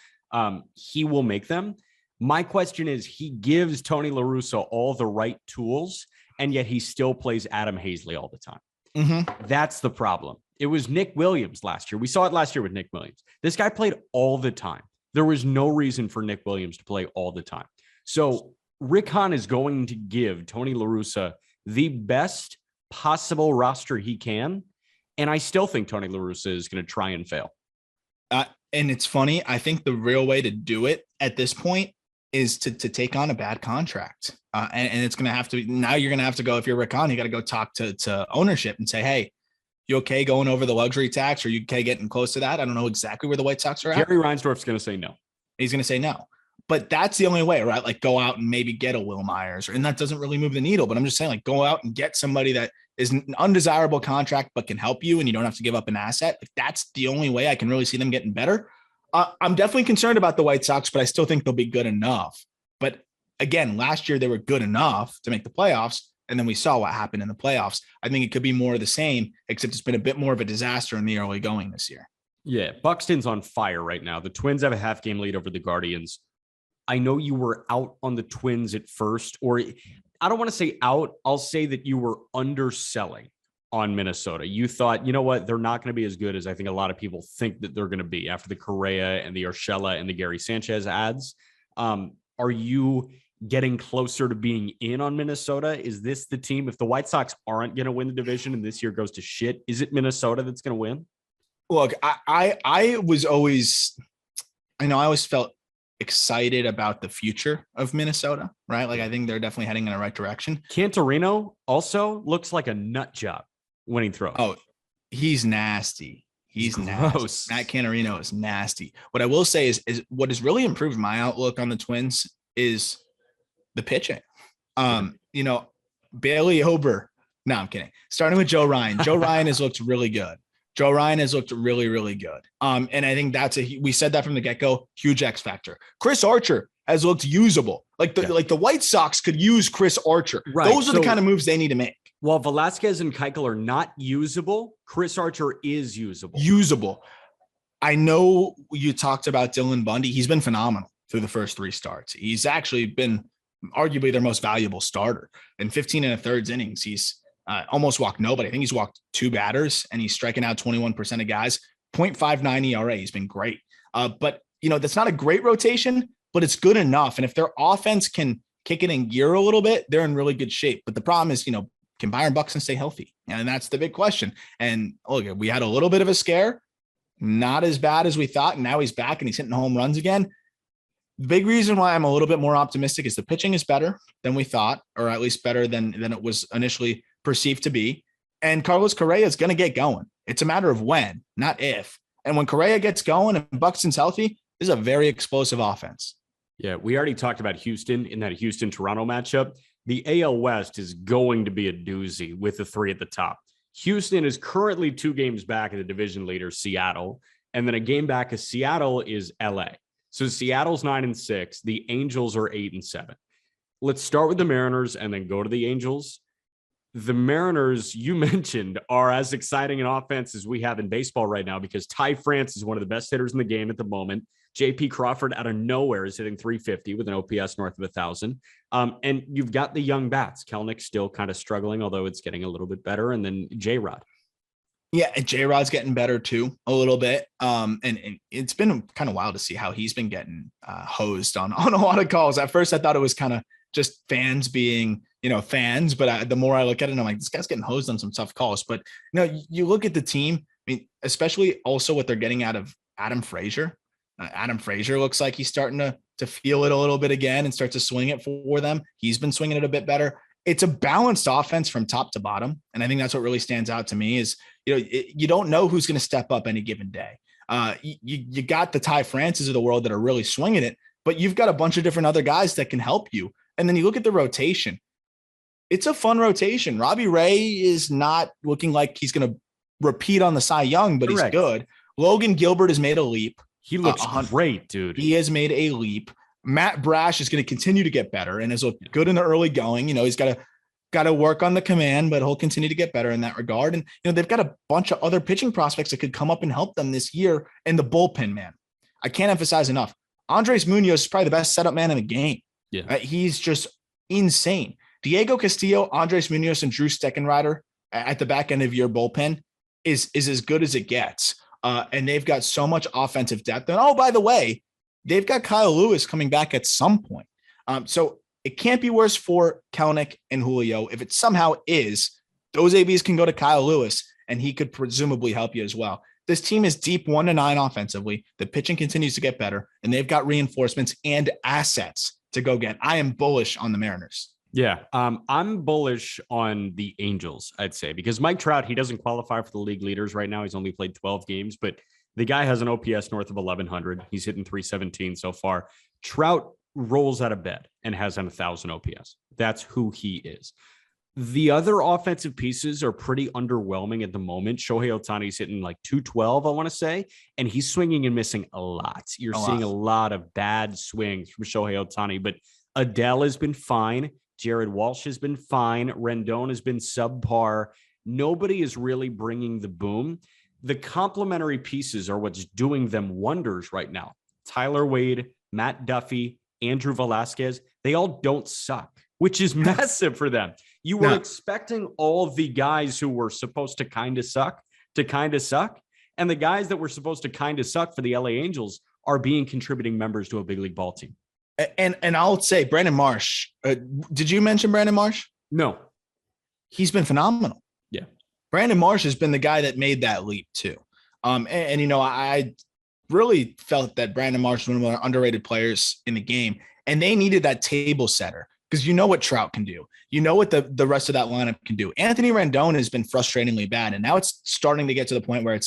Speaker 1: He will make them. My question is, he gives Tony La Russa all the right tools, and yet he still plays Adam Hazley all the time. Mm-hmm. That's the problem. It was Nick Williams last year. We saw it last year with Nick Williams. This guy played all the time. There was no reason for Nick Williams to play all the time. So Rick Hahn is going to give Tony La Russa the best possible roster he can, and I still think Tony La Russa is going to try and fail.
Speaker 2: And it's funny. I think the real way to do it at this point is to take on a bad contract. And it's going to have to, now you're going to have to go, if you're Rick Hahn, you got to go talk to ownership and say, hey, you okay going over the luxury tax? Or you okay getting close to that? I don't know exactly where the White Sox are at.
Speaker 1: Jerry Reinsdorf's going to say no.
Speaker 2: He's going to say no. But that's the only way, right? Like go out and maybe get a Will Myers, and that doesn't really move the needle. But I'm just saying, like, go out and get somebody that is an undesirable contract, but can help you, and you don't have to give up an asset. Like, that's the only way I can really see them getting better. I'm definitely concerned about the White Sox, but I still think they'll be good enough. But again, last year they were good enough to make the playoffs, and then we saw what happened in the playoffs. I think it could be more of the same, except it's been a bit more of a disaster in the early going this year.
Speaker 1: Yeah, Buxton's on fire right now. The Twins have a half-game lead over the Guardians. I know you were out on the Twins at first, or I don't want to say out. I'll say that you were underselling on Minnesota. You thought, you know what, they're not going to be as good as I think a lot of people think that they're going to be after the Correa and the Urshela and the Gary Sanchez ads. Are you getting closer to being in on Minnesota? Is this the team? If the White Sox aren't going to win the division and this year goes to shit, is it Minnesota that's going to win?
Speaker 2: Look, I was always, I always felt excited about the future of Minnesota, right? Like, I think they're definitely heading in the right direction.
Speaker 1: Cantorino also looks like a nut job winning throws.
Speaker 2: Oh, he's nasty. He's nasty. Matt Cantorino is nasty. What I will say is what has really improved my outlook on the Twins is the pitching. Bailey Ober. No, I'm kidding. Starting with Joe Ryan. Joe Ryan has looked really good. Joe Ryan has looked really, really good. And I think we said that from the get-go, huge X factor. Chris Archer has looked usable. Like the White Sox could use Chris Archer.
Speaker 1: Right.
Speaker 2: Those are the kind of moves they need to make.
Speaker 1: While Velasquez and Keuchel are not usable, Chris Archer is usable.
Speaker 2: I know you talked about Dylan Bundy. He's been phenomenal through the first 3 starts. He's actually been arguably their most valuable starter. In 15 and a third innings, he's almost walked nobody. I think he's walked 2 batters, and he's striking out 21% of guys. 0.59 ERA. He's been great. But, that's not a great rotation, but it's good enough. And if their offense can kick it in gear a little bit, they're in really good shape. But the problem is, can Byron Buxton stay healthy? And that's the big question. And look, we had a little bit of a scare, not as bad as we thought. And now he's back and he's hitting home runs again. The big reason why I'm a little bit more optimistic is the pitching is better than we thought, or at least better than it was initially perceived to be. And Carlos Correa is going to get going. It's a matter of when, not if. And when Correa gets going and Buxton's healthy, this is a very explosive offense.
Speaker 1: Yeah, we already talked about Houston in that Houston-Toronto matchup. The AL West is going to be a doozy with the 3 at the top. Houston is currently 2 games back of the division leader, Seattle, and then a game back of Seattle is LA. So Seattle's 9-6. The Angels are 8-7. Let's start with the Mariners and then go to the Angels. The Mariners, you mentioned, are as exciting an offense as we have in baseball right now because Ty France is one of the best hitters in the game at the moment. JP Crawford out of nowhere is hitting 350 with an OPS north of 1,000. And you've got the young bats. Kelnick's still kind of struggling, although it's getting a little bit better. And then J-Rod.
Speaker 2: Yeah, and J-Rod's getting better too, a little bit. And it's been kind of wild to see how he's been getting hosed on a lot of calls. At first, I thought it was kind of just fans being, fans. But the more I look at it, I'm like, this guy's getting hosed on some tough calls. But, you look at the team, especially also what they're getting out of Adam Frazier. Adam Frazier looks like he's starting to feel it a little bit again and start to swing it for them. He's been swinging it a bit better. It's a balanced offense from top to bottom. And I think that's what really stands out to me is, you don't know who's going to step up any given day. You got the Ty Francis of the world that are really swinging it, but you've got a bunch of different other guys that can help you. And then you look at the rotation. It's a fun rotation. Robbie Ray is not looking like he's going to repeat on the Cy Young, but Correct. He's good. Logan Gilbert has made a leap.
Speaker 1: He looks great, dude.
Speaker 2: He has made a leap. Matt Brash is going to continue to get better and is good in the early going. He's got to work on the command, but he'll continue to get better in that regard. And, they've got a bunch of other pitching prospects that could come up and help them this year. And the bullpen, man, I can't emphasize enough. Andres Munoz is probably the best setup man in the game.
Speaker 1: Yeah.
Speaker 2: He's just insane. Diego Castillo, Andres Munoz, and Drew Steckenrider at the back end of your bullpen is as good as it gets. And they've got so much offensive depth. And oh, by the way, they've got Kyle Lewis coming back at some point. So it can't be worse for Kelnick and Julio. If it somehow is, those ABs can go to Kyle Lewis, and he could presumably help you as well. This team is deep 1-9 offensively. The pitching continues to get better, and they've got reinforcements and assets to go get. I am bullish on the Mariners.
Speaker 1: Yeah, I'm bullish on the Angels, I'd say, because Mike Trout, he doesn't qualify for the league leaders right now. He's only played 12 games, but the guy has an OPS north of 1,100. He's hitting 317 so far. Trout rolls out of bed and has an 1,000 OPS. That's who he is. The other offensive pieces are pretty underwhelming at the moment. Shohei Ohtani's hitting like 212, I want to say, and he's swinging and missing a lot. You're seeing a lot of bad swings from Shohei Ohtani, but Adele has been fine. Jared Walsh has been fine. Rendon has been subpar. Nobody is really bringing the boom. The complementary pieces are what's doing them wonders right now. Tyler Wade, Matt Duffy, Andrew Velasquez, they all don't suck, which is massive for them. You were expecting all of the guys who were supposed to kind of suck. And the guys that were supposed to kind of suck for the LA Angels are being contributing members to a big league ball team.
Speaker 2: And I'll say Brandon Marsh. Did you mention Brandon Marsh?
Speaker 1: No.
Speaker 2: He's been phenomenal.
Speaker 1: Yeah.
Speaker 2: Brandon Marsh has been the guy that made that leap too. I really felt that Brandon Marsh was one of the more underrated players in the game, and they needed that table setter because you know what Trout can do. You know what the rest of that lineup can do. Anthony Rendon has been frustratingly bad, and now it's starting to get to the point where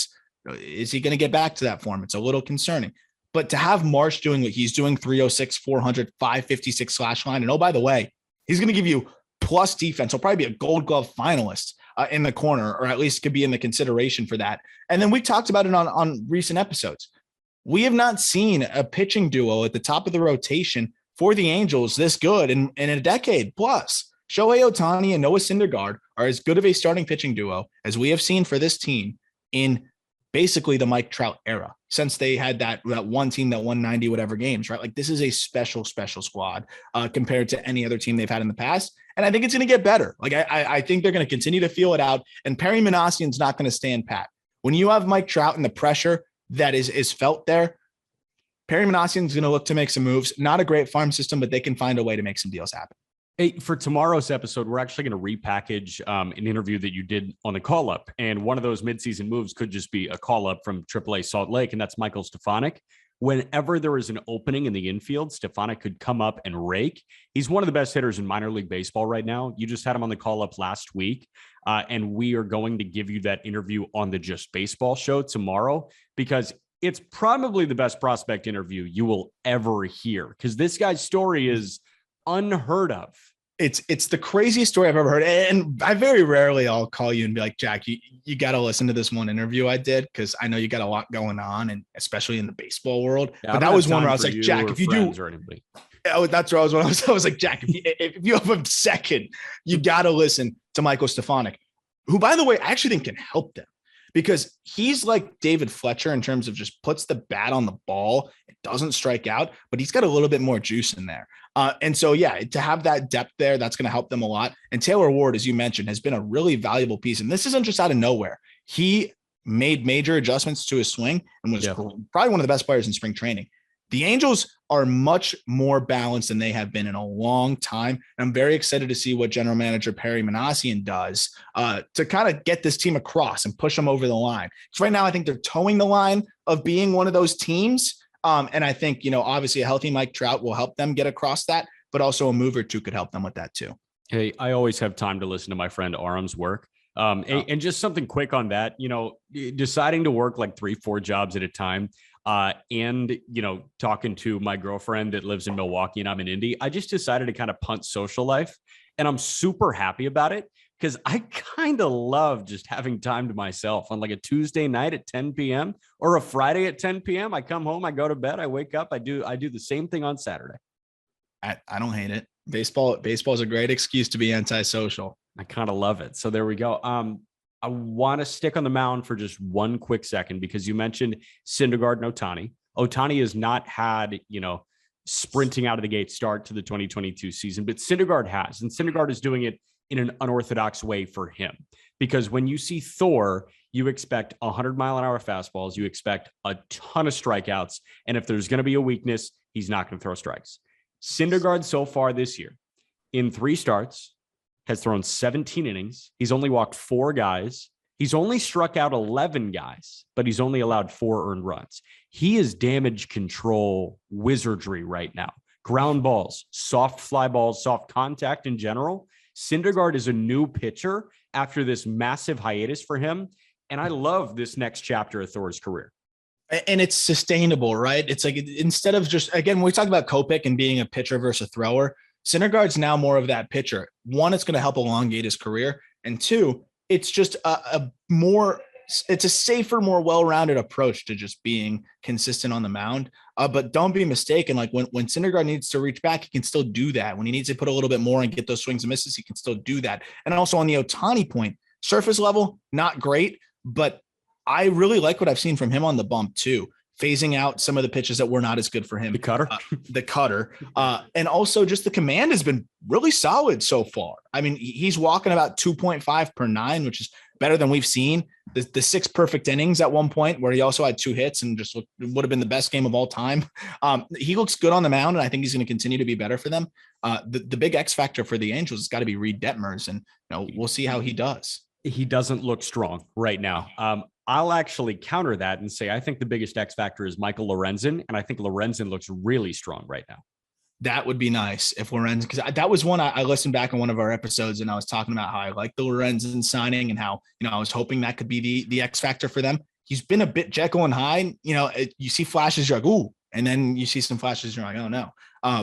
Speaker 2: is he going to get back to that form? It's a little concerning. But to have Marsh doing what he's doing, 306, 400, 556 slash line. And oh, by the way, he's going to give you plus defense. He'll probably be a Gold Glove finalist in the corner, or at least could be in the consideration for that. And then we talked about it on recent episodes. We have not seen a pitching duo at the top of the rotation for the Angels this good in a decade plus. Shohei Ohtani and Noah Syndergaard are as good of a starting pitching duo as we have seen for this team in basically the Mike Trout era, since they had that one team that won 90 whatever games, right? Like, this is a special squad compared to any other team they've had in the past. And I think it's going to get better. Like, I think they're going to continue to feel it out. And Perry Minasian's not going to stand pat. When you have Mike Trout and the pressure that is felt there, Perry Minasian's going to look to make some moves. Not a great farm system, but they can find a way to make some deals happen.
Speaker 1: Hey, for tomorrow's episode, we're actually going to repackage an interview that you did on the call-up. And one of those midseason moves could just be a call-up from AAA Salt Lake, and that's Michael Stefanik. Whenever there is an opening in the infield, Stefanik could come up and rake. He's one of the best hitters in minor league baseball right now. You just had him on the call-up last week, and we are going to give you that interview on the Just Baseball show tomorrow, because it's probably the best prospect interview you will ever hear, because this guy's story is unheard of.
Speaker 2: It's the craziest story I've ever heard. And I very rarely I'll call you and be like, Jack, you got to listen to this one interview I did, because I know you got a lot going on, and especially in the baseball world. Yeah, but that was one where I was like, Jack, if you do, that's where I was like, Jack, if you have a second, you got to listen to Michael Stefanik, who, by the way, I actually think can help them, because he's like David Fletcher in terms of just puts the bat on the ball. It doesn't strike out, but he's got a little bit more juice in there. And so, yeah, to have that depth there, that's going to help them a lot. And Taylor Ward, as you mentioned, has been a really valuable piece. And this isn't just out of nowhere. He made major adjustments to his swing and was probably one of the best players in spring training. The Angels are much more balanced than they have been in a long time. And I'm very excited to see what general manager Perry Minasian does to kind of get this team across and push them over the line. So right now, I think they're towing the line of being one of those teams. And I think, obviously a healthy Mike Trout will help them get across that, but also a move or two could help them with that too.
Speaker 1: Hey, I always have time to listen to my friend Aram's work. And just something quick on that, deciding to work like 3-4 jobs at a time, and, talking to my girlfriend that lives in Milwaukee and I'm in Indy, I just decided to kind of punt social life, and I'm super happy about it, because I kind of love just having time to myself on like a Tuesday night at 10 p.m. or a Friday at 10 p.m. I come home, I go to bed, I wake up, I do the same thing on Saturday.
Speaker 2: I don't hate it. Baseball is a great excuse to be antisocial.
Speaker 1: I kind of love it. So there we go. I want to stick on the mound for just one quick second, because you mentioned Syndergaard and Ohtani. Ohtani has not had, sprinting out of the gate start to the 2022 season, but Syndergaard has, and Syndergaard is doing it in an unorthodox way for him, because when you see Thor, you expect 100-mile-an-hour fastballs, you expect a ton of strikeouts, and if there's going to be a weakness, he's not going to throw strikes. Syndergaard so far this year, in 3 starts, has thrown 17 innings. He's only walked 4 guys. He's only struck out 11 guys, but he's only allowed 4 earned runs. He is damage control wizardry right now. Ground balls, soft fly balls, soft contact in general. Syndergaard is a new pitcher after this massive hiatus for him. And I love this next chapter of Thor's career.
Speaker 2: And it's sustainable, right? It's like, instead of just, again, when we talk about Kopick and being a pitcher versus a thrower, Syndergaard's now more of that pitcher. One, it's going to help elongate his career. And 2, it's just it's a safer, more well-rounded approach to just being consistent on the mound. But don't be mistaken. Like when Syndergaard needs to reach back, he can still do that. When he needs to put a little bit more and get those swings and misses, he can still do that. And also on the Ohtani point, surface level, not great, but I really like what I've seen from him on the bump too, phasing out some of the pitches that were not as good for him. The cutter. And also just the command has been really solid so far. I mean, he's walking about 2.5 per 9, which is better than we've seen. The 6 perfect innings at one point where he also had 2 hits and just would have been the best game of all time. He looks good on the mound, and I think he's going to continue to be better for them. The big X factor for the Angels has got to be Reed Detmers, and we'll see how he does.
Speaker 1: He doesn't look strong right now. I'll actually counter that and say I think the biggest X factor is Michael Lorenzen, and I think Lorenzen looks really strong right now.
Speaker 2: That would be nice if Lorenzen, because that was one I listened back on one of our episodes, and I was talking about how I like the Lorenzen signing and how I was hoping that could be the X factor for them. He's been a bit Jekyll and Hyde. You see flashes, you're like, ooh, and then you see some flashes, you're like, oh no.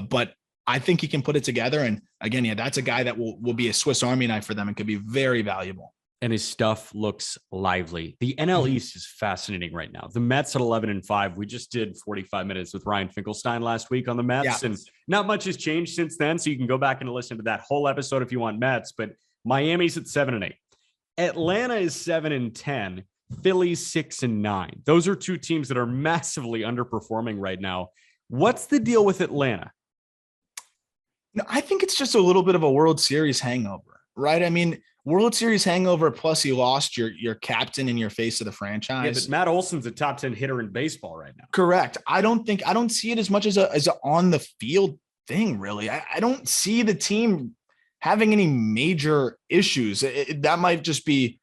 Speaker 2: But I think he can put it together. And again, that's a guy that will be a Swiss Army knife for them and could be very valuable.
Speaker 1: And his stuff looks lively. The NL East is fascinating right now. The Mets at 11-5. We just did 45 minutes with Ryan Finkelstein last week on the Mets, and not much has changed since then. So you can go back and listen to that whole episode if you want Mets. But Miami's at 7-8. Atlanta is 7-10. Phillies 6-9. Those are two teams that are massively underperforming right now. What's the deal with Atlanta?
Speaker 2: No, I think it's just a little bit of a World Series hangover, right? I mean, World Series hangover, plus you lost your captain and your face of the franchise.
Speaker 1: Yeah, but Matt Olson's a top 10 hitter in baseball right now.
Speaker 2: Correct. I don't see it as much as a on the field thing, really. I don't see the team having any major issues. That might just be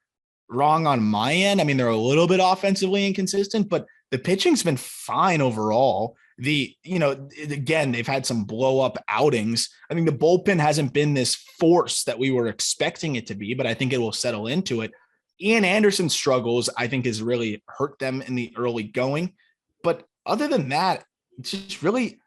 Speaker 2: wrong on my end. I mean, they're a little bit offensively inconsistent, but the pitching's been fine overall. Again, they've had some blow up outings. I think the bullpen hasn't been this force that we were expecting it to be, but I think it will settle into it. Ian Anderson's struggles, I think, has really hurt them in the early going. But other than that, it's just really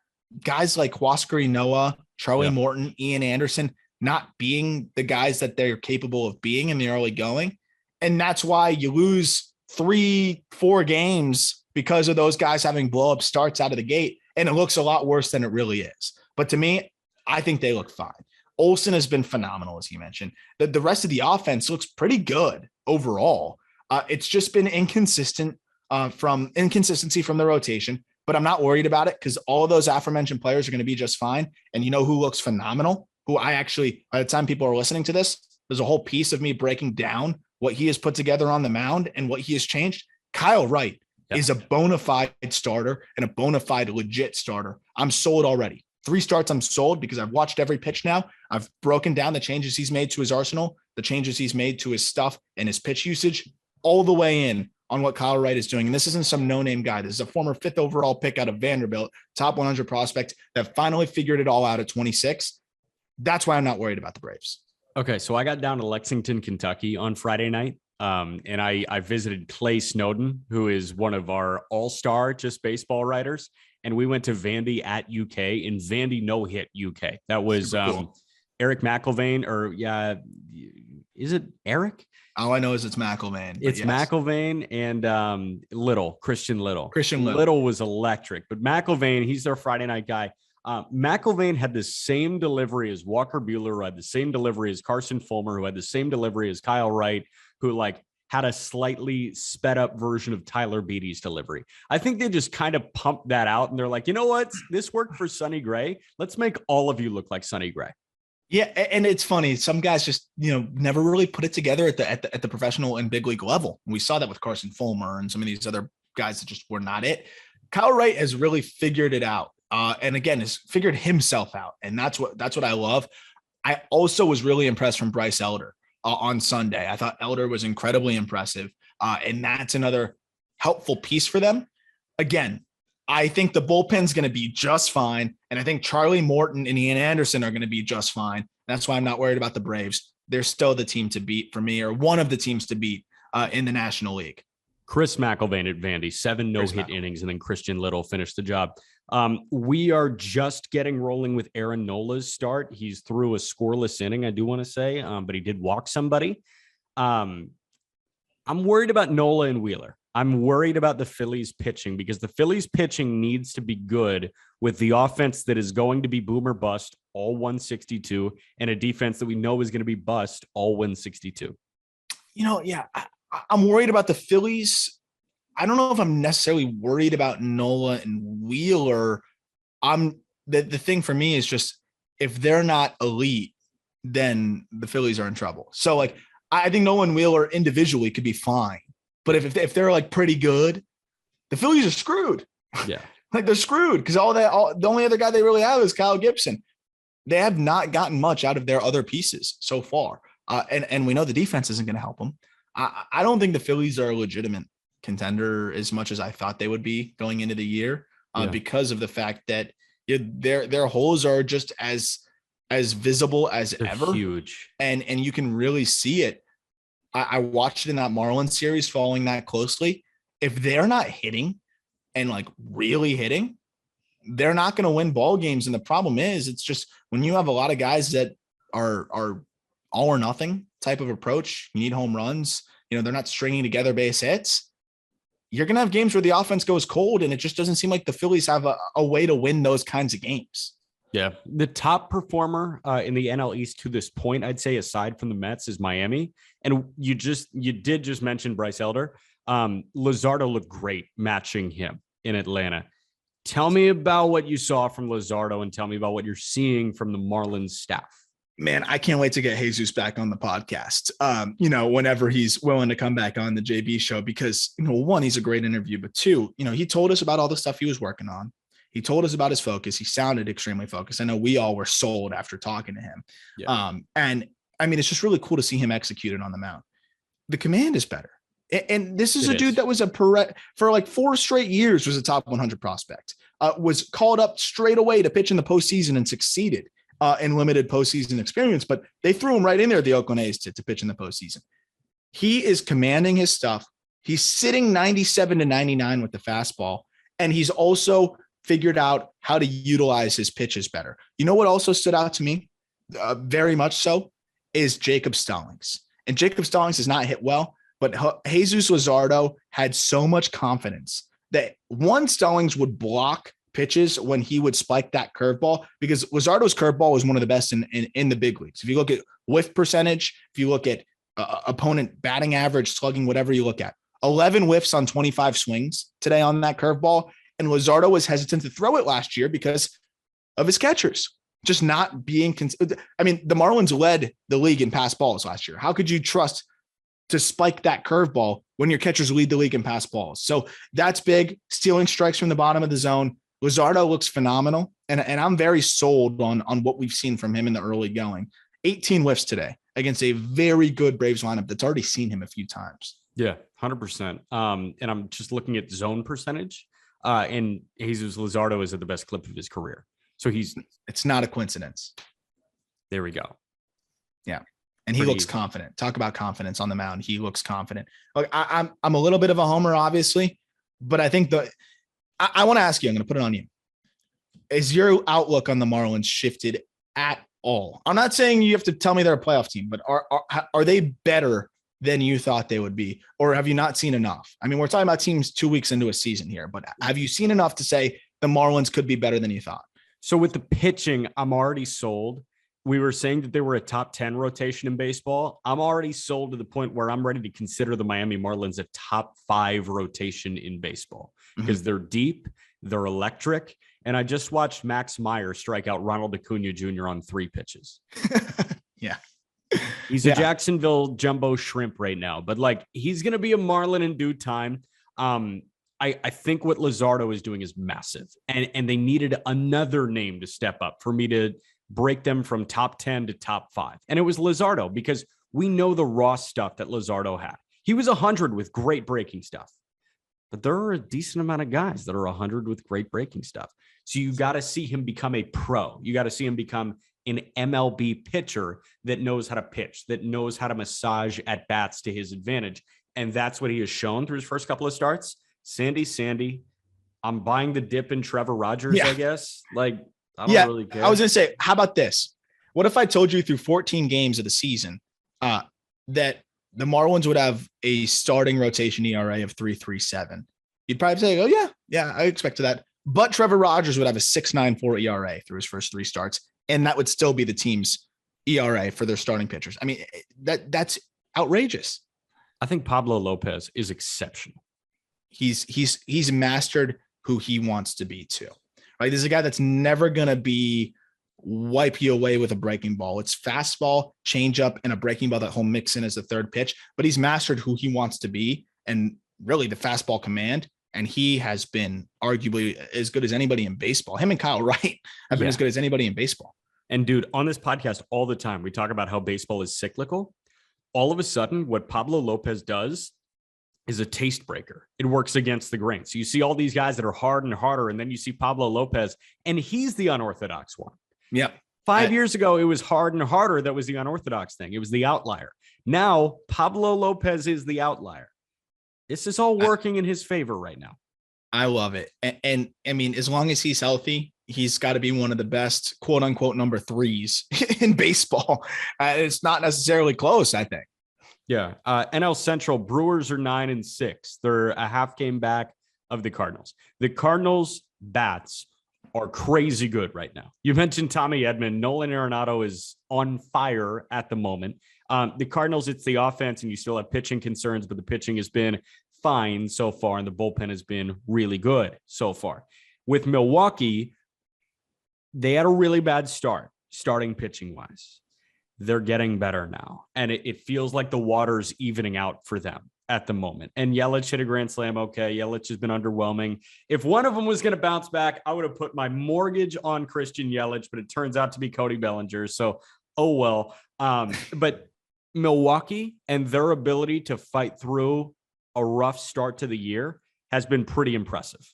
Speaker 2: guys like Huascar Ynoa, Charlie Morton, Ian Anderson, not being the guys that they're capable of being in the early going. And that's why you lose 3-4 games because of those guys having blow up starts out of the gate. And it looks a lot worse than it really is. But to me, I think they look fine. Olson has been phenomenal, as you mentioned. The rest of the offense looks pretty good overall. It's just been inconsistency from the rotation, but I'm not worried about it because all of those aforementioned players are going to be just fine. And you know who looks phenomenal? Who I actually, by the time people are listening to this, there's a whole piece of me breaking down what he has put together on the mound and what he has changed. Kyle Wright is a bona fide starter and a bona fide legit starter. I'm sold already. 3 starts, I'm sold because I've watched every pitch now. I've broken down the changes he's made to his arsenal, the changes he's made to his stuff and his pitch usage, all the way in on what Kyle Wright is doing. And this isn't some no-name guy. This is a former 5th overall pick out of Vanderbilt, top 100 prospect that finally figured it all out at 26. That's why I'm not worried about the Braves.
Speaker 1: Okay, so I got down to Lexington, Kentucky on Friday night. And I visited Clay Snowden, who is one of our all-star just baseball writers. And we went to Vandy at UK, and Vandy no-hit UK. That was cool. Eric McIlvain, is it Eric?
Speaker 2: All I know is it's McIlvain.
Speaker 1: It's McIlvain and Christian Little. Little was electric. But McIlvain, he's their Friday night guy. McIlvain had the same delivery as Walker Buehler, who had the same delivery as Carson Fulmer, who had the same delivery as Kyle Wright, who had a slightly sped up version of Tyler Beatty's delivery. I think they just kind of pumped that out and they're like, you know what? This worked for Sonny Gray. Let's make all of you look like Sonny Gray.
Speaker 2: Yeah. And it's funny. Some guys just, never really put it together at the professional and big league level. We saw that with Carson Fulmer and some of these other guys that just were not it. Kyle Wright has really figured it out. And again, has figured himself out. And that's what I love. I also was really impressed from Bryce Elder on Sunday. I thought Elder was incredibly impressive. And that's another helpful piece for them. Again, I think the bullpen's going to be just fine. And I think Charlie Morton and Ian Anderson are going to be just fine. That's why I'm not worried about the Braves. They're still the team to beat for me, or one of the teams to beat in the National League.
Speaker 1: Chris McIlvain at Vandy, 7 no-hit innings, and then Christian Little finished the job. We are just getting rolling with Aaron Nola's start. He's through a scoreless inning, I do want to say, but he did walk somebody. I'm worried about Nola and Wheeler. I'm worried about the Phillies pitching because the Phillies pitching needs to be good with the offense that is going to be boom or bust, all 162, and a defense that we know is going to be bust, all 162.
Speaker 2: I'm worried about the Phillies. I don't know if I'm necessarily worried about Nola and Wheeler. The thing for me is just if they're not elite, then the Phillies are in trouble. So I think Nola and Wheeler individually could be fine. But if they're pretty good, the Phillies are screwed.
Speaker 1: Yeah.
Speaker 2: They're screwed because the only other guy they really have is Kyle Gibson. They have not gotten much out of their other pieces so far. And we know the defense isn't going to help them. I don't think the Phillies are a legitimate contender as much as I thought they would be going into the year because of the fact that their holes are just as visible as
Speaker 1: They're
Speaker 2: ever.
Speaker 1: Huge.
Speaker 2: And you can really see it. I watched it in that Marlins series following that closely. If they're not hitting and really hitting, they're not going to win ball games. And the problem is it's just when you have a lot of guys that are all or nothing type of approach. You need home runs. They're not stringing together base hits. You're going to have games where the offense goes cold, and it just doesn't seem like the Phillies have a way to win those kinds of games.
Speaker 1: Yeah. The top performer in the NL East to this point, I'd say, aside from the Mets, is Miami. And you did just mention Bryce Elder. Luzardo looked great matching him in Atlanta. Tell me about what you saw from Luzardo, and tell me about what you're seeing from the Marlins staff.
Speaker 2: Man, I can't wait to get Jesus back on the podcast. Whenever he's willing to come back on the JB show, because, one, he's a great interview, but two, he told us about all the stuff he was working on. He told us about his focus. He sounded extremely focused. I know we all were sold after talking to him. Yeah. And I mean, it's just really cool to see him executed on the mound. The command is better. And this is a dude that was for like 4 straight years was a top 100 prospect, was called up straight away to pitch in the postseason and succeeded in limited postseason experience, but they threw him right in there at the Oakland A's to pitch in the postseason. He is commanding his stuff. He's sitting 97 to 99 with the fastball, and he's also figured out how to utilize his pitches better. You know what also stood out to me very much so is Jacob Stallings. And Jacob Stallings has not hit well, but Jesus Luzardo had so much confidence that Stallings would block pitches when he would spike that curveball, because Luzardo's curveball was one of the best in the big leagues. If you look at whiff percentage, if you look at opponent batting average, slugging, whatever you look at, 11 whiffs on 25 swings today on that curveball. And Luzardo was hesitant to throw it last year because of his catchers just not being. The Marlins led the league in pass balls last year. How could you trust to spike that curveball when your catchers lead the league in pass balls? So that's big. Stealing strikes from the bottom of the zone. Luzardo looks phenomenal. And I'm very sold on what we've seen from him in the early going. 18 whiffs today against a very good Braves lineup that's already seen him a few times.
Speaker 1: Yeah, 100%. And I'm just looking at zone percentage. And Jesus Luzardo is at the best clip of his career. So
Speaker 2: it's not a coincidence.
Speaker 1: There we go.
Speaker 2: Yeah. And he looks confident. Talk about confidence on the mound. He looks confident. Look, I'm a little bit of a homer, obviously, but I think I want to ask you, I'm going to put it on you. Is your outlook on the Marlins shifted at all? I'm not saying you have to tell me they're a playoff team, but are they better than you thought they would be? Or have you not seen enough? I mean, we're talking about teams 2 weeks into a season here, but have you seen enough to say the Marlins could be better than you thought?
Speaker 1: So with the pitching, I'm already sold. We were saying that they were a top 10 rotation in baseball. I'm already sold to the point where I'm ready to consider the Miami Marlins a top 5 rotation in baseball because they're deep, they're electric. And I just watched Max Meyer strike out Ronald Acuna Jr. on 3 pitches.
Speaker 2: Yeah.
Speaker 1: He's a Jacksonville jumbo shrimp right now, but like he's going to be a Marlin in due time. I think what Luzardo is doing is massive, and they needed another name to step up for me to break them from top 10 to top 5. And it was Luzardo, because we know the raw stuff that Luzardo had. He was 100 with great breaking stuff, but there are a decent amount of guys that are 100 with great breaking stuff. So you got to see him become a pro. You got to see him become an MLB pitcher that knows how to pitch, that knows how to massage at bats to his advantage. And that's what he has shown through his first couple of starts. Sandy, I'm buying the dip in Trevor Rogers, I guess. Like, I don't really care.
Speaker 2: I was going to say, how about this? What if I told you through 14 games of the season that the Marlins would have a starting rotation ERA of 3.37? You'd probably say, oh, yeah, I expected that. But Trevor Rogers would have a 6.94 ERA through his first 3 starts. And that would still be the team's ERA for their starting pitchers. I mean, that's outrageous.
Speaker 1: I think Pablo Lopez is exceptional.
Speaker 2: He's mastered who he wants to be too. Right? There's a guy that's never going to wipe you away with a breaking ball. It's fastball, changeup, and a breaking ball that he'll mix in as the third pitch. But he's mastered who he wants to be and really the fastball command. And he has been arguably as good as anybody in baseball. Him and Kyle Wright have been as good as anybody in baseball.
Speaker 1: And dude, on this podcast all the time, we talk about how baseball is cyclical. All of a sudden, what Pablo Lopez does is a taste breaker. It works against the grain. So you see all these guys that are hard and harder, and then you see Pablo Lopez, and he's the unorthodox one.
Speaker 2: Yep.
Speaker 1: 5 years ago, it was hard and harder. That was the unorthodox thing. It was the outlier. Now, Pablo Lopez is the outlier. This is all working in his favor right now.
Speaker 2: I love it. And I mean, as long as he's healthy, he's got to be one of the best quote unquote number threes in baseball. It's not necessarily close, I think.
Speaker 1: Yeah. NL Central, Brewers are 9-6. They're a half game back of the Cardinals. The Cardinals bats are crazy good right now. You mentioned Tommy Edman. Nolan Arenado is on fire at the moment. The Cardinals, it's the offense, and you still have pitching concerns, but the pitching has been fine so far, and the bullpen has been really good so far. With Milwaukee, they had a really bad start, starting pitching wise. They're getting better now, and it feels like the water's evening out for them at the moment. And Yelich hit a grand slam. Okay, Yelich has been underwhelming. If one of them was going to bounce back, I would have put my mortgage on Christian Yelich, but it turns out to be Cody Bellinger. So, oh well. But Milwaukee and their ability to fight through a rough start to the year has been pretty impressive.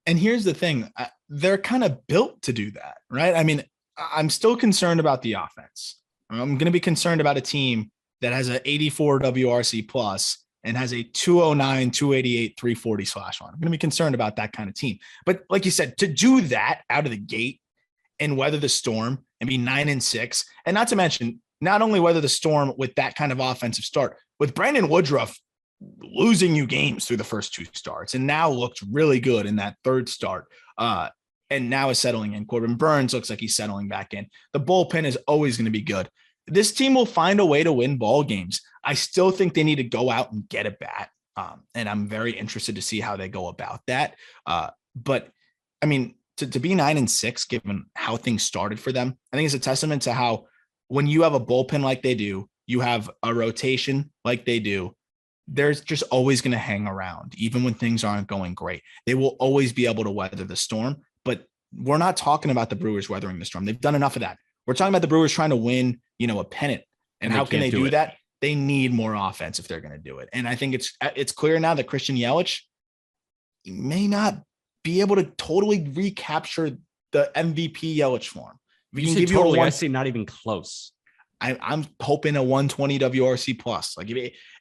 Speaker 2: And here's the thing. They're kind of built to do that, right? I mean, I'm still concerned about the offense. I'm going to be concerned about a team that has an 84 WRC plus and has a 209, 288, 340 slash line. I'm going to be concerned about that kind of team. But like you said, to do that out of the gate and weather the storm and be 9-6, and not to mention, not only weather the storm with that kind of offensive start, with Brandon Woodruff losing you games through the first two starts and now looked really good in that third start. And now is settling in. Corbin Burns looks like he's settling back in. The bullpen is always going to be good. This team will find a way to win ball games. I still think they need to go out and get a bat. And I'm very interested to see how they go about that. But I mean, to be 9-6, given how things started for them, I think it's a testament to how when you have a bullpen like they do, you have a rotation like they do, there's just always going to hang around, even when things aren't going great. They will always be able to weather the storm. But we're not talking about the Brewers weathering the storm. They've done enough of that. We're talking about the Brewers trying to win, a pennant. And how can they do that? They need more offense if they're going to do it. And I think it's clear now that Christian Yelich may not be able to totally recapture the MVP Yelich form.
Speaker 1: We can give you I say not even close.
Speaker 2: I'm hoping a 120 WRC plus.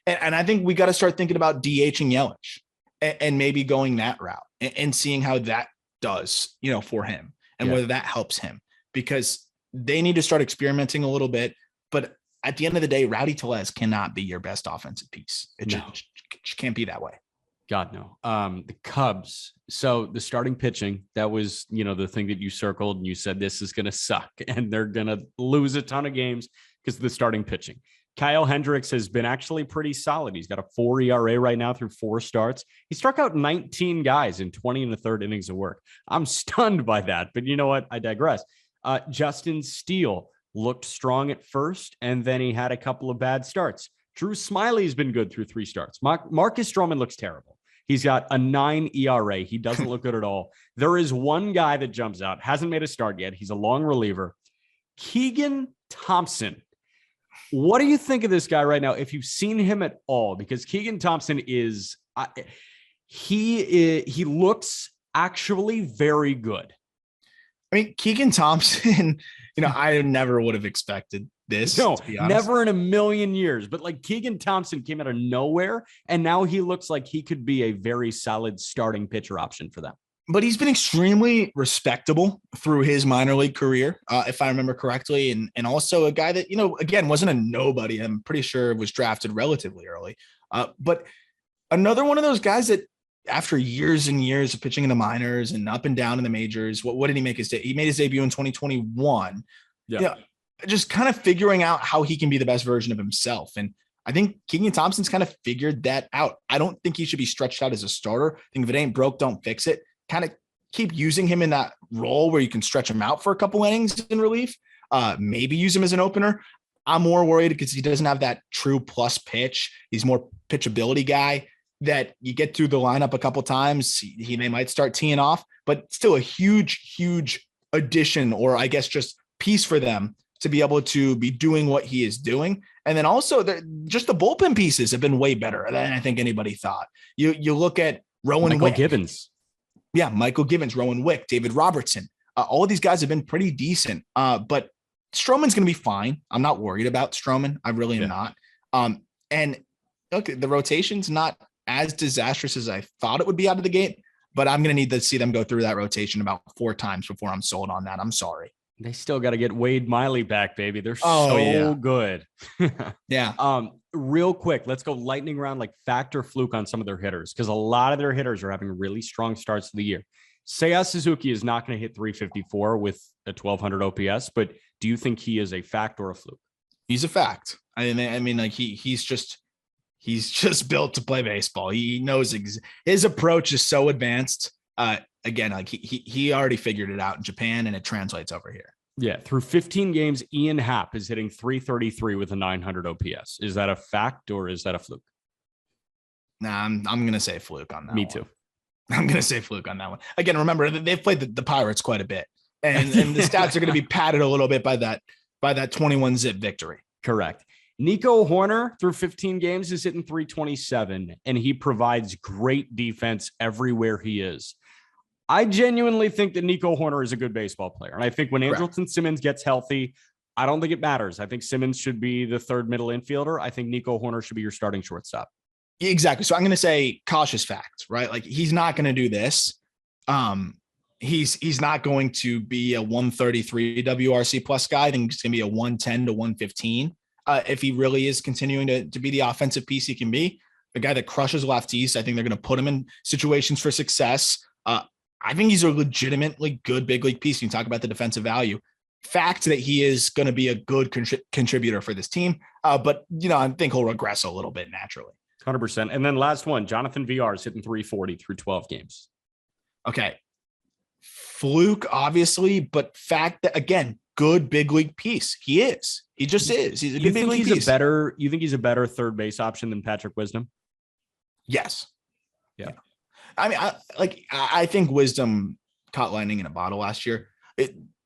Speaker 2: And I think we got to start thinking about DHing Yelich and maybe going that route and seeing how that does, for him and whether that helps him, because they need to start experimenting a little bit. But at the end of the day, Rowdy Tellez cannot be your best offensive piece. It just can't be that way.
Speaker 1: God, no. The Cubs. So the starting pitching, that was, the thing that you circled and you said, this is going to suck and they're going to lose a ton of games because of the starting pitching. Kyle Hendricks has been actually pretty solid. He's got a 4 ERA right now through 4 starts. He struck out 19 guys in 20 and a third innings of work. I'm stunned by that, but you know what? I digress. Justin Steele looked strong at first, and then he had a couple of bad starts. Drew Smiley's been good through 3 starts. Marcus Stroman looks terrible. He's got a 9 ERA. He doesn't look good at all. There is one guy that jumps out, hasn't made a start yet. He's a long reliever. Keegan Thompson. What do you think of this guy right now? If you've seen him at all, because Keegan Thompson is, he looks actually very good.
Speaker 2: I mean, Keegan Thompson, I never would have expected this.
Speaker 1: No, never in a million years. But like Keegan Thompson came out of nowhere, and now he looks like he could be a very solid starting pitcher option for them.
Speaker 2: But he's been extremely respectable through his minor league career, if I remember correctly. And also a guy that, again, wasn't a nobody. I'm pretty sure was drafted relatively early. But another one of those guys that after years and years of pitching in the minors and up and down in the majors, what did he make his day? He made his debut in 2021. Yeah. Just kind of figuring out how he can be the best version of himself. And I think Keegan Thompson's kind of figured that out. I don't think he should be stretched out as a starter. I think if it ain't broke, don't fix it. Kind of keep using him in that role where you can stretch him out for a couple innings in relief. Maybe use him as an opener. I'm more worried because he doesn't have that true plus pitch. He's more pitchability guy that you get through the lineup a couple times. They might start teeing off, but still a huge, huge addition, or I guess just piece for them to be able to be doing what he is doing. And then also just the bullpen pieces have been way better than I think anybody thought. You look at Rowan Wick.
Speaker 1: Givens.
Speaker 2: Yeah, Michael Givens, Rowan Wick, David Robertson. All of these guys have been pretty decent, but Stroman's going to be fine. I'm not worried about Stroman. I really am not. And look, the rotation's not as disastrous as I thought it would be out of the gate, but I'm going to need to see them go through that rotation about 4 times before I'm sold on that. I'm sorry.
Speaker 1: They still got to get Wade Miley back, baby. They're so good.
Speaker 2: Yeah.
Speaker 1: Real quick, let's go lightning round, like fact or fluke on some of their hitters, because a lot of their hitters are having really strong starts to the year. Seiya Suzuki is not going to hit 354 with a 1200 OPS, but do you think he is a fact or a fluke?
Speaker 2: He's a fact. I mean, like he's just built to play baseball. He knows his approach is so advanced. Again, like he already figured it out in Japan, and it translates over here.
Speaker 1: Yeah, through 15 games, Ian Happ is hitting 333 with a 900 OPS. Is that a fact or is that a fluke?
Speaker 2: Nah, I'm gonna say fluke on that.
Speaker 1: Me
Speaker 2: one.
Speaker 1: too.
Speaker 2: I'm gonna say fluke on that one. Again, remember they've played the Pirates quite a bit, and the stats are going to be padded a little bit by that 21 zip victory.
Speaker 1: Correct. Nico Horner through 15 games is hitting 327, and he provides great defense everywhere he is. I genuinely think that Nico Horner is a good baseball player. And I think when Andrelton Simmons gets healthy, I don't think it matters. I think Simmons should be the third middle infielder. I think Nico Horner should be your starting shortstop.
Speaker 2: Exactly. So I'm going to say cautious facts, right? Like he's not going to do this. He's not going to be a 133 WRC plus guy. I think it's going to be a 110 to 115. If he really is continuing to be the offensive piece he can be, the guy that crushes lefties. I think they're going to put him in situations for success. I think he's a legitimately good big league piece. You talk about the defensive value. Fact that he is going to be a good contributor for this team. But, I think he'll regress a little bit naturally.
Speaker 1: 100%. And then last one, Jonathan VR is hitting 340 through 12 games.
Speaker 2: Okay. Fluke, obviously, but fact that, again, good big league piece. He is. He just is. He's a good big league piece.
Speaker 1: You think he's a better third base option than Patrick Wisdom?
Speaker 2: Yes.
Speaker 1: Yeah.
Speaker 2: I mean, I think Wisdom caught lightning in a bottle last year.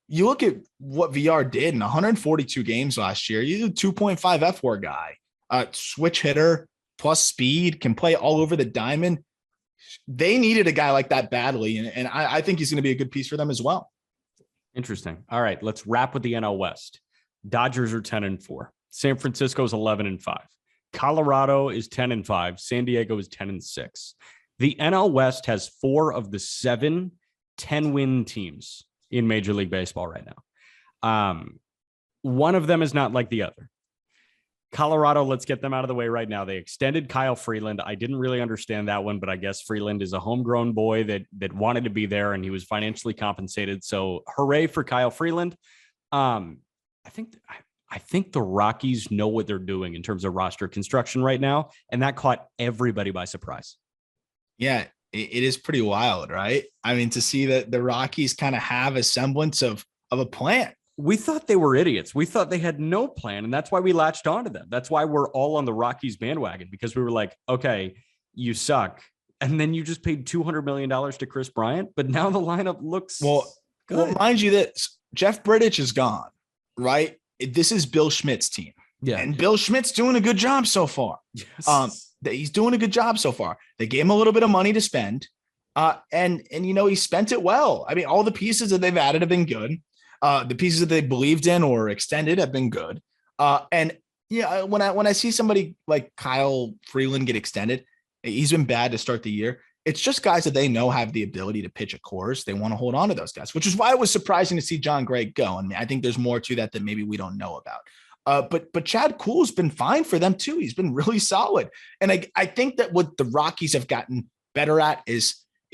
Speaker 2: You look at what VR did in 142 games last year. He's a 2.5 F4 guy, switch hitter plus speed, can play all over the diamond. They needed a guy like that badly, and I think he's going to be a good piece for them as well.
Speaker 1: Interesting. All right, let's wrap with the NL West. Dodgers are 10-4. San Francisco is 11-5. Colorado is 10-5. San Diego is 10-6. The NL West has 4 of the 7 10-win teams in Major League Baseball right now. One of them is not like the other. Colorado, let's get them out of the way right now. They extended Kyle Freeland. I didn't really understand that one, but I guess Freeland is a homegrown boy that wanted to be there, and he was financially compensated. So hooray for Kyle Freeland. I think the Rockies know what they're doing in terms of roster construction right now, and that caught everybody by surprise.
Speaker 2: Yeah, it is pretty wild, right? I mean, to see that the Rockies kind of have a semblance of a plan.
Speaker 1: We thought they were idiots. We thought they had no plan, and that's why we latched onto them. That's why we're all on the Rockies bandwagon, because we were like, okay, you suck. And then you just paid $200 million to Chris Bryant, but now the lineup looks good.
Speaker 2: Well, mind you this, Jeff Bridich is gone, right? This is Bill Schmidt's team.
Speaker 1: Yeah.
Speaker 2: And Bill Schmidt's doing a good job so far.
Speaker 1: Yes.
Speaker 2: He's doing a good job so far. They gave him a little bit of money to spend. And he spent it well. I mean, all the pieces that they've added have been good. The pieces that they believed in or extended have been good. And when I see somebody like Kyle Freeland get extended, he's been bad to start the year. It's just guys that they know have the ability to pitch at cores. They want to hold on to those guys, which is why it was surprising to see John Gray go. And I think there's more to that maybe we don't know about. But Chad Kuhl's been fine for them too. He's been really solid. And I think that what the Rockies have gotten better at is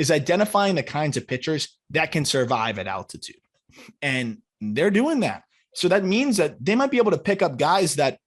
Speaker 2: identifying the kinds of pitchers that can survive at altitude. And they're doing that. So that means that they might be able to pick up guys that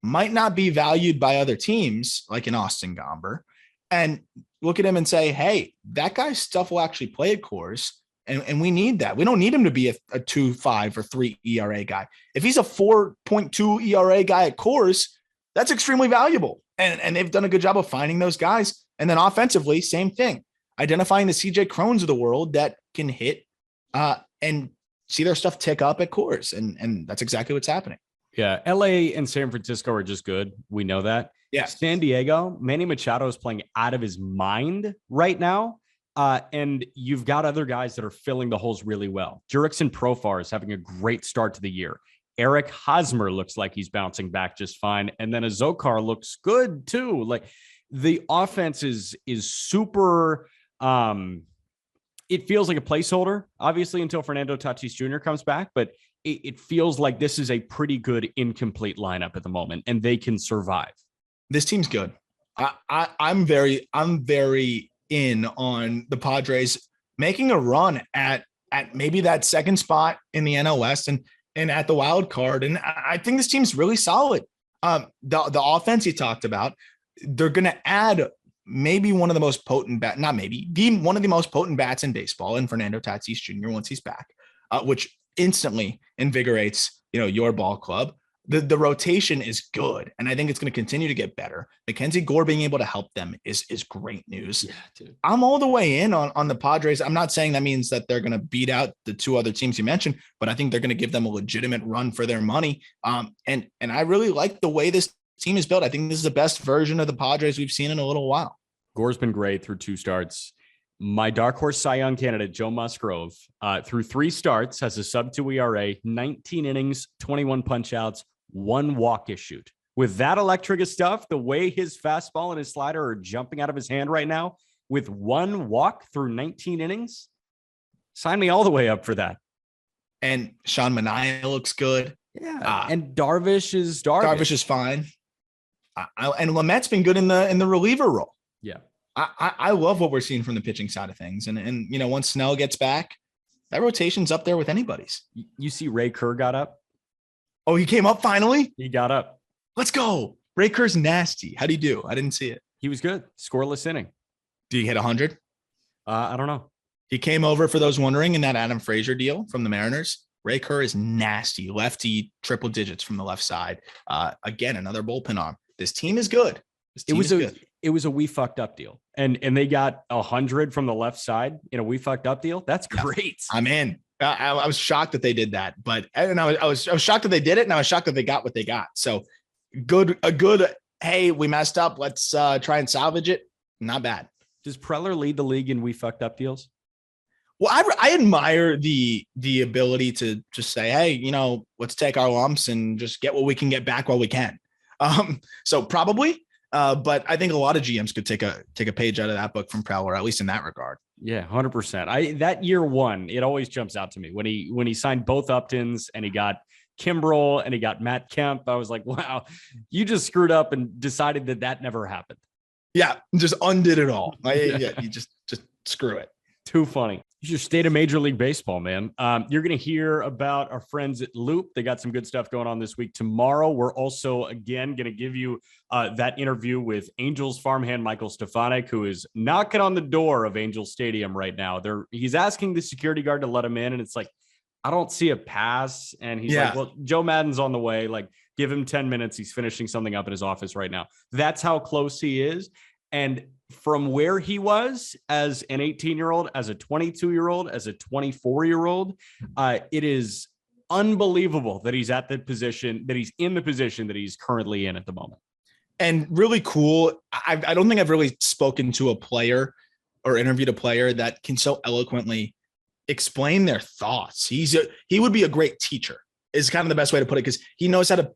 Speaker 2: might not be valued by other teams, like an Austin Gomber, and look at him and say, hey, that guy's stuff will actually play at cores. And we need that. We don't need him to be a 2.5 or 3 ERA guy. If he's a 4.2 ERA guy at cores, that's extremely valuable. And they've done a good job of finding those guys. And then offensively, same thing. Identifying the CJ Crones of the world that can hit and see their stuff tick up at cores. And that's exactly what's happening.
Speaker 1: Yeah. LA and San Francisco are just good. We know that.
Speaker 2: Yeah.
Speaker 1: San Diego, Manny Machado is playing out of his mind right now. And you've got other guys that are filling the holes really well. Jurickson Profar is having a great start to the year. Eric Hosmer looks like he's bouncing back just fine. And then Azokar looks good too. Like the offense is super it feels like a placeholder, obviously, until Fernando Tatis Jr. comes back, but it feels like this is a pretty good incomplete lineup at the moment, and they can survive.
Speaker 2: This team's good. I'm very in on the Padres making a run at maybe that second spot in the NL West and at the wild card. And I think this team's really solid. The offense you talked about, they're going to add maybe one of the most potent one of the most potent bats in baseball in Fernando Tatis Jr. once he's back, which instantly invigorates, your ball club. The rotation is good, and I think it's going to continue to get better. Mackenzie Gore being able to help them is great news.
Speaker 1: Yeah, dude.
Speaker 2: I'm all the way in on the Padres. I'm not saying that means that they're going to beat out the two other teams you mentioned, but I think they're going to give them a legitimate run for their money. And I really like the way this team is built. I think this is the best version of the Padres we've seen in a little while.
Speaker 1: Gore's been great through 2 starts. My dark horse Cy Young candidate, Joe Musgrove, through 3 starts, has a sub-2 ERA, 19 innings, 21 punch-outs, 1 walk issued. With that electric stuff, the way his fastball and his slider are jumping out of his hand right now, with 1 walk through 19 innings, sign me all the way up for that.
Speaker 2: And Sean Manaea looks good.
Speaker 1: Yeah, and Darvish is
Speaker 2: fine. And Lamette's been good in the reliever role.
Speaker 1: Yeah.
Speaker 2: I love what we're seeing from the pitching side of things. And once Snell gets back, that rotation's up there with anybody's.
Speaker 1: You see Ray Kerr got up?
Speaker 2: Oh, he came up finally?
Speaker 1: He got up.
Speaker 2: Let's go. Ray Kerr's nasty. How'd he do? I didn't see it.
Speaker 1: He was good. Scoreless inning.
Speaker 2: Did he hit 100?
Speaker 1: I don't know.
Speaker 2: He came over, for those wondering, in that Adam Frazier deal from the Mariners. Ray Kerr is nasty. Lefty, triple digits from the left side. Again, another bullpen arm. This team is good.
Speaker 1: It was a we fucked up deal. And they got 100 from the left side in a we fucked up deal. That's great.
Speaker 2: I'm in. I was shocked that they did that, but I was shocked that they did it, and I was shocked that they got what they got. So a good. Hey, we messed up. Let's try and salvage it. Not bad.
Speaker 1: Does Preller lead the league in we fucked up deals?
Speaker 2: Well, I admire the ability to just say, hey, let's take our lumps and just get what we can get back while we can. So probably, but I think a lot of GMs could take a page out of that book from Preller, at least in that regard.
Speaker 1: Yeah, 100%. That year 1, it always jumps out to me when he signed both Uptons and he got Kimbrel and he got Matt Kemp. I was like, wow, you just screwed up and decided that never happened.
Speaker 2: Yeah, just undid it all. You just screw it.
Speaker 1: Too funny. You should stay to Major League Baseball, man. You're going to hear about our friends at Loop. They got some good stuff going on this week. Tomorrow, we're also, again, going to give you that interview with Angels farmhand Michael Stefanik, who is knocking on the door of Angel Stadium right now. He's asking the security guard to let him in, and it's like, I don't see a pass. And he's like, well, Joe Madden's on the way. Like, give him 10 minutes. He's finishing something up in his office right now. That's how close he is. And from where he was as an 18-year-old, as a 22-year-old, as a 24-year-old, it is unbelievable that he's at the position, that he's in the position that he's currently in at the moment.
Speaker 2: And really cool. I don't think I've really spoken to a player or interviewed a player that can so eloquently explain their thoughts. He would be a great teacher, is kind of the best way to put it, because he knows how to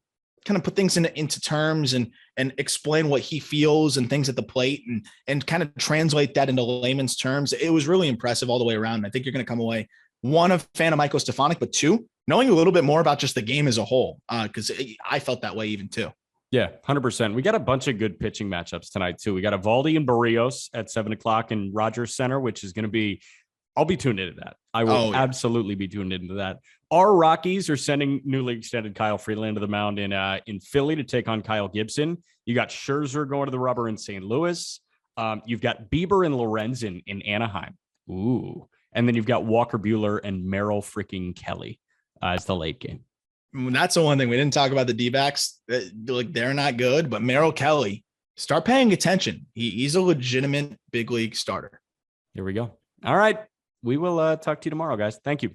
Speaker 2: kind of put things into terms and explain what he feels and things at the plate and kind of translate that into layman's terms. It was really impressive all the way around. I think you're going to come away, 1, a fan of Michael Stefanik, but 2, knowing a little bit more about just the game as a whole, because I felt that way even too.
Speaker 1: Yeah, 100%. We got a bunch of good pitching matchups tonight too. We got Evaldi and Barrios at 7:00 in Rogers Center, which is going to be, I'll be tuned into that. I will absolutely be tuned into that. Our Rockies are sending newly extended Kyle Freeland to the mound in Philly to take on Kyle Gibson. You got Scherzer going to the rubber in St. Louis. You've got Bieber and Lorenzen in Anaheim. Ooh. And then you've got Walker Buehler and Merrill freaking Kelly as the late game.
Speaker 2: That's the one thing we didn't talk about. The D-backs, like, they're not good, but Merrill Kelly, start paying attention. He's a legitimate big league starter.
Speaker 1: Here we go. All right. We will talk to you tomorrow, guys. Thank you.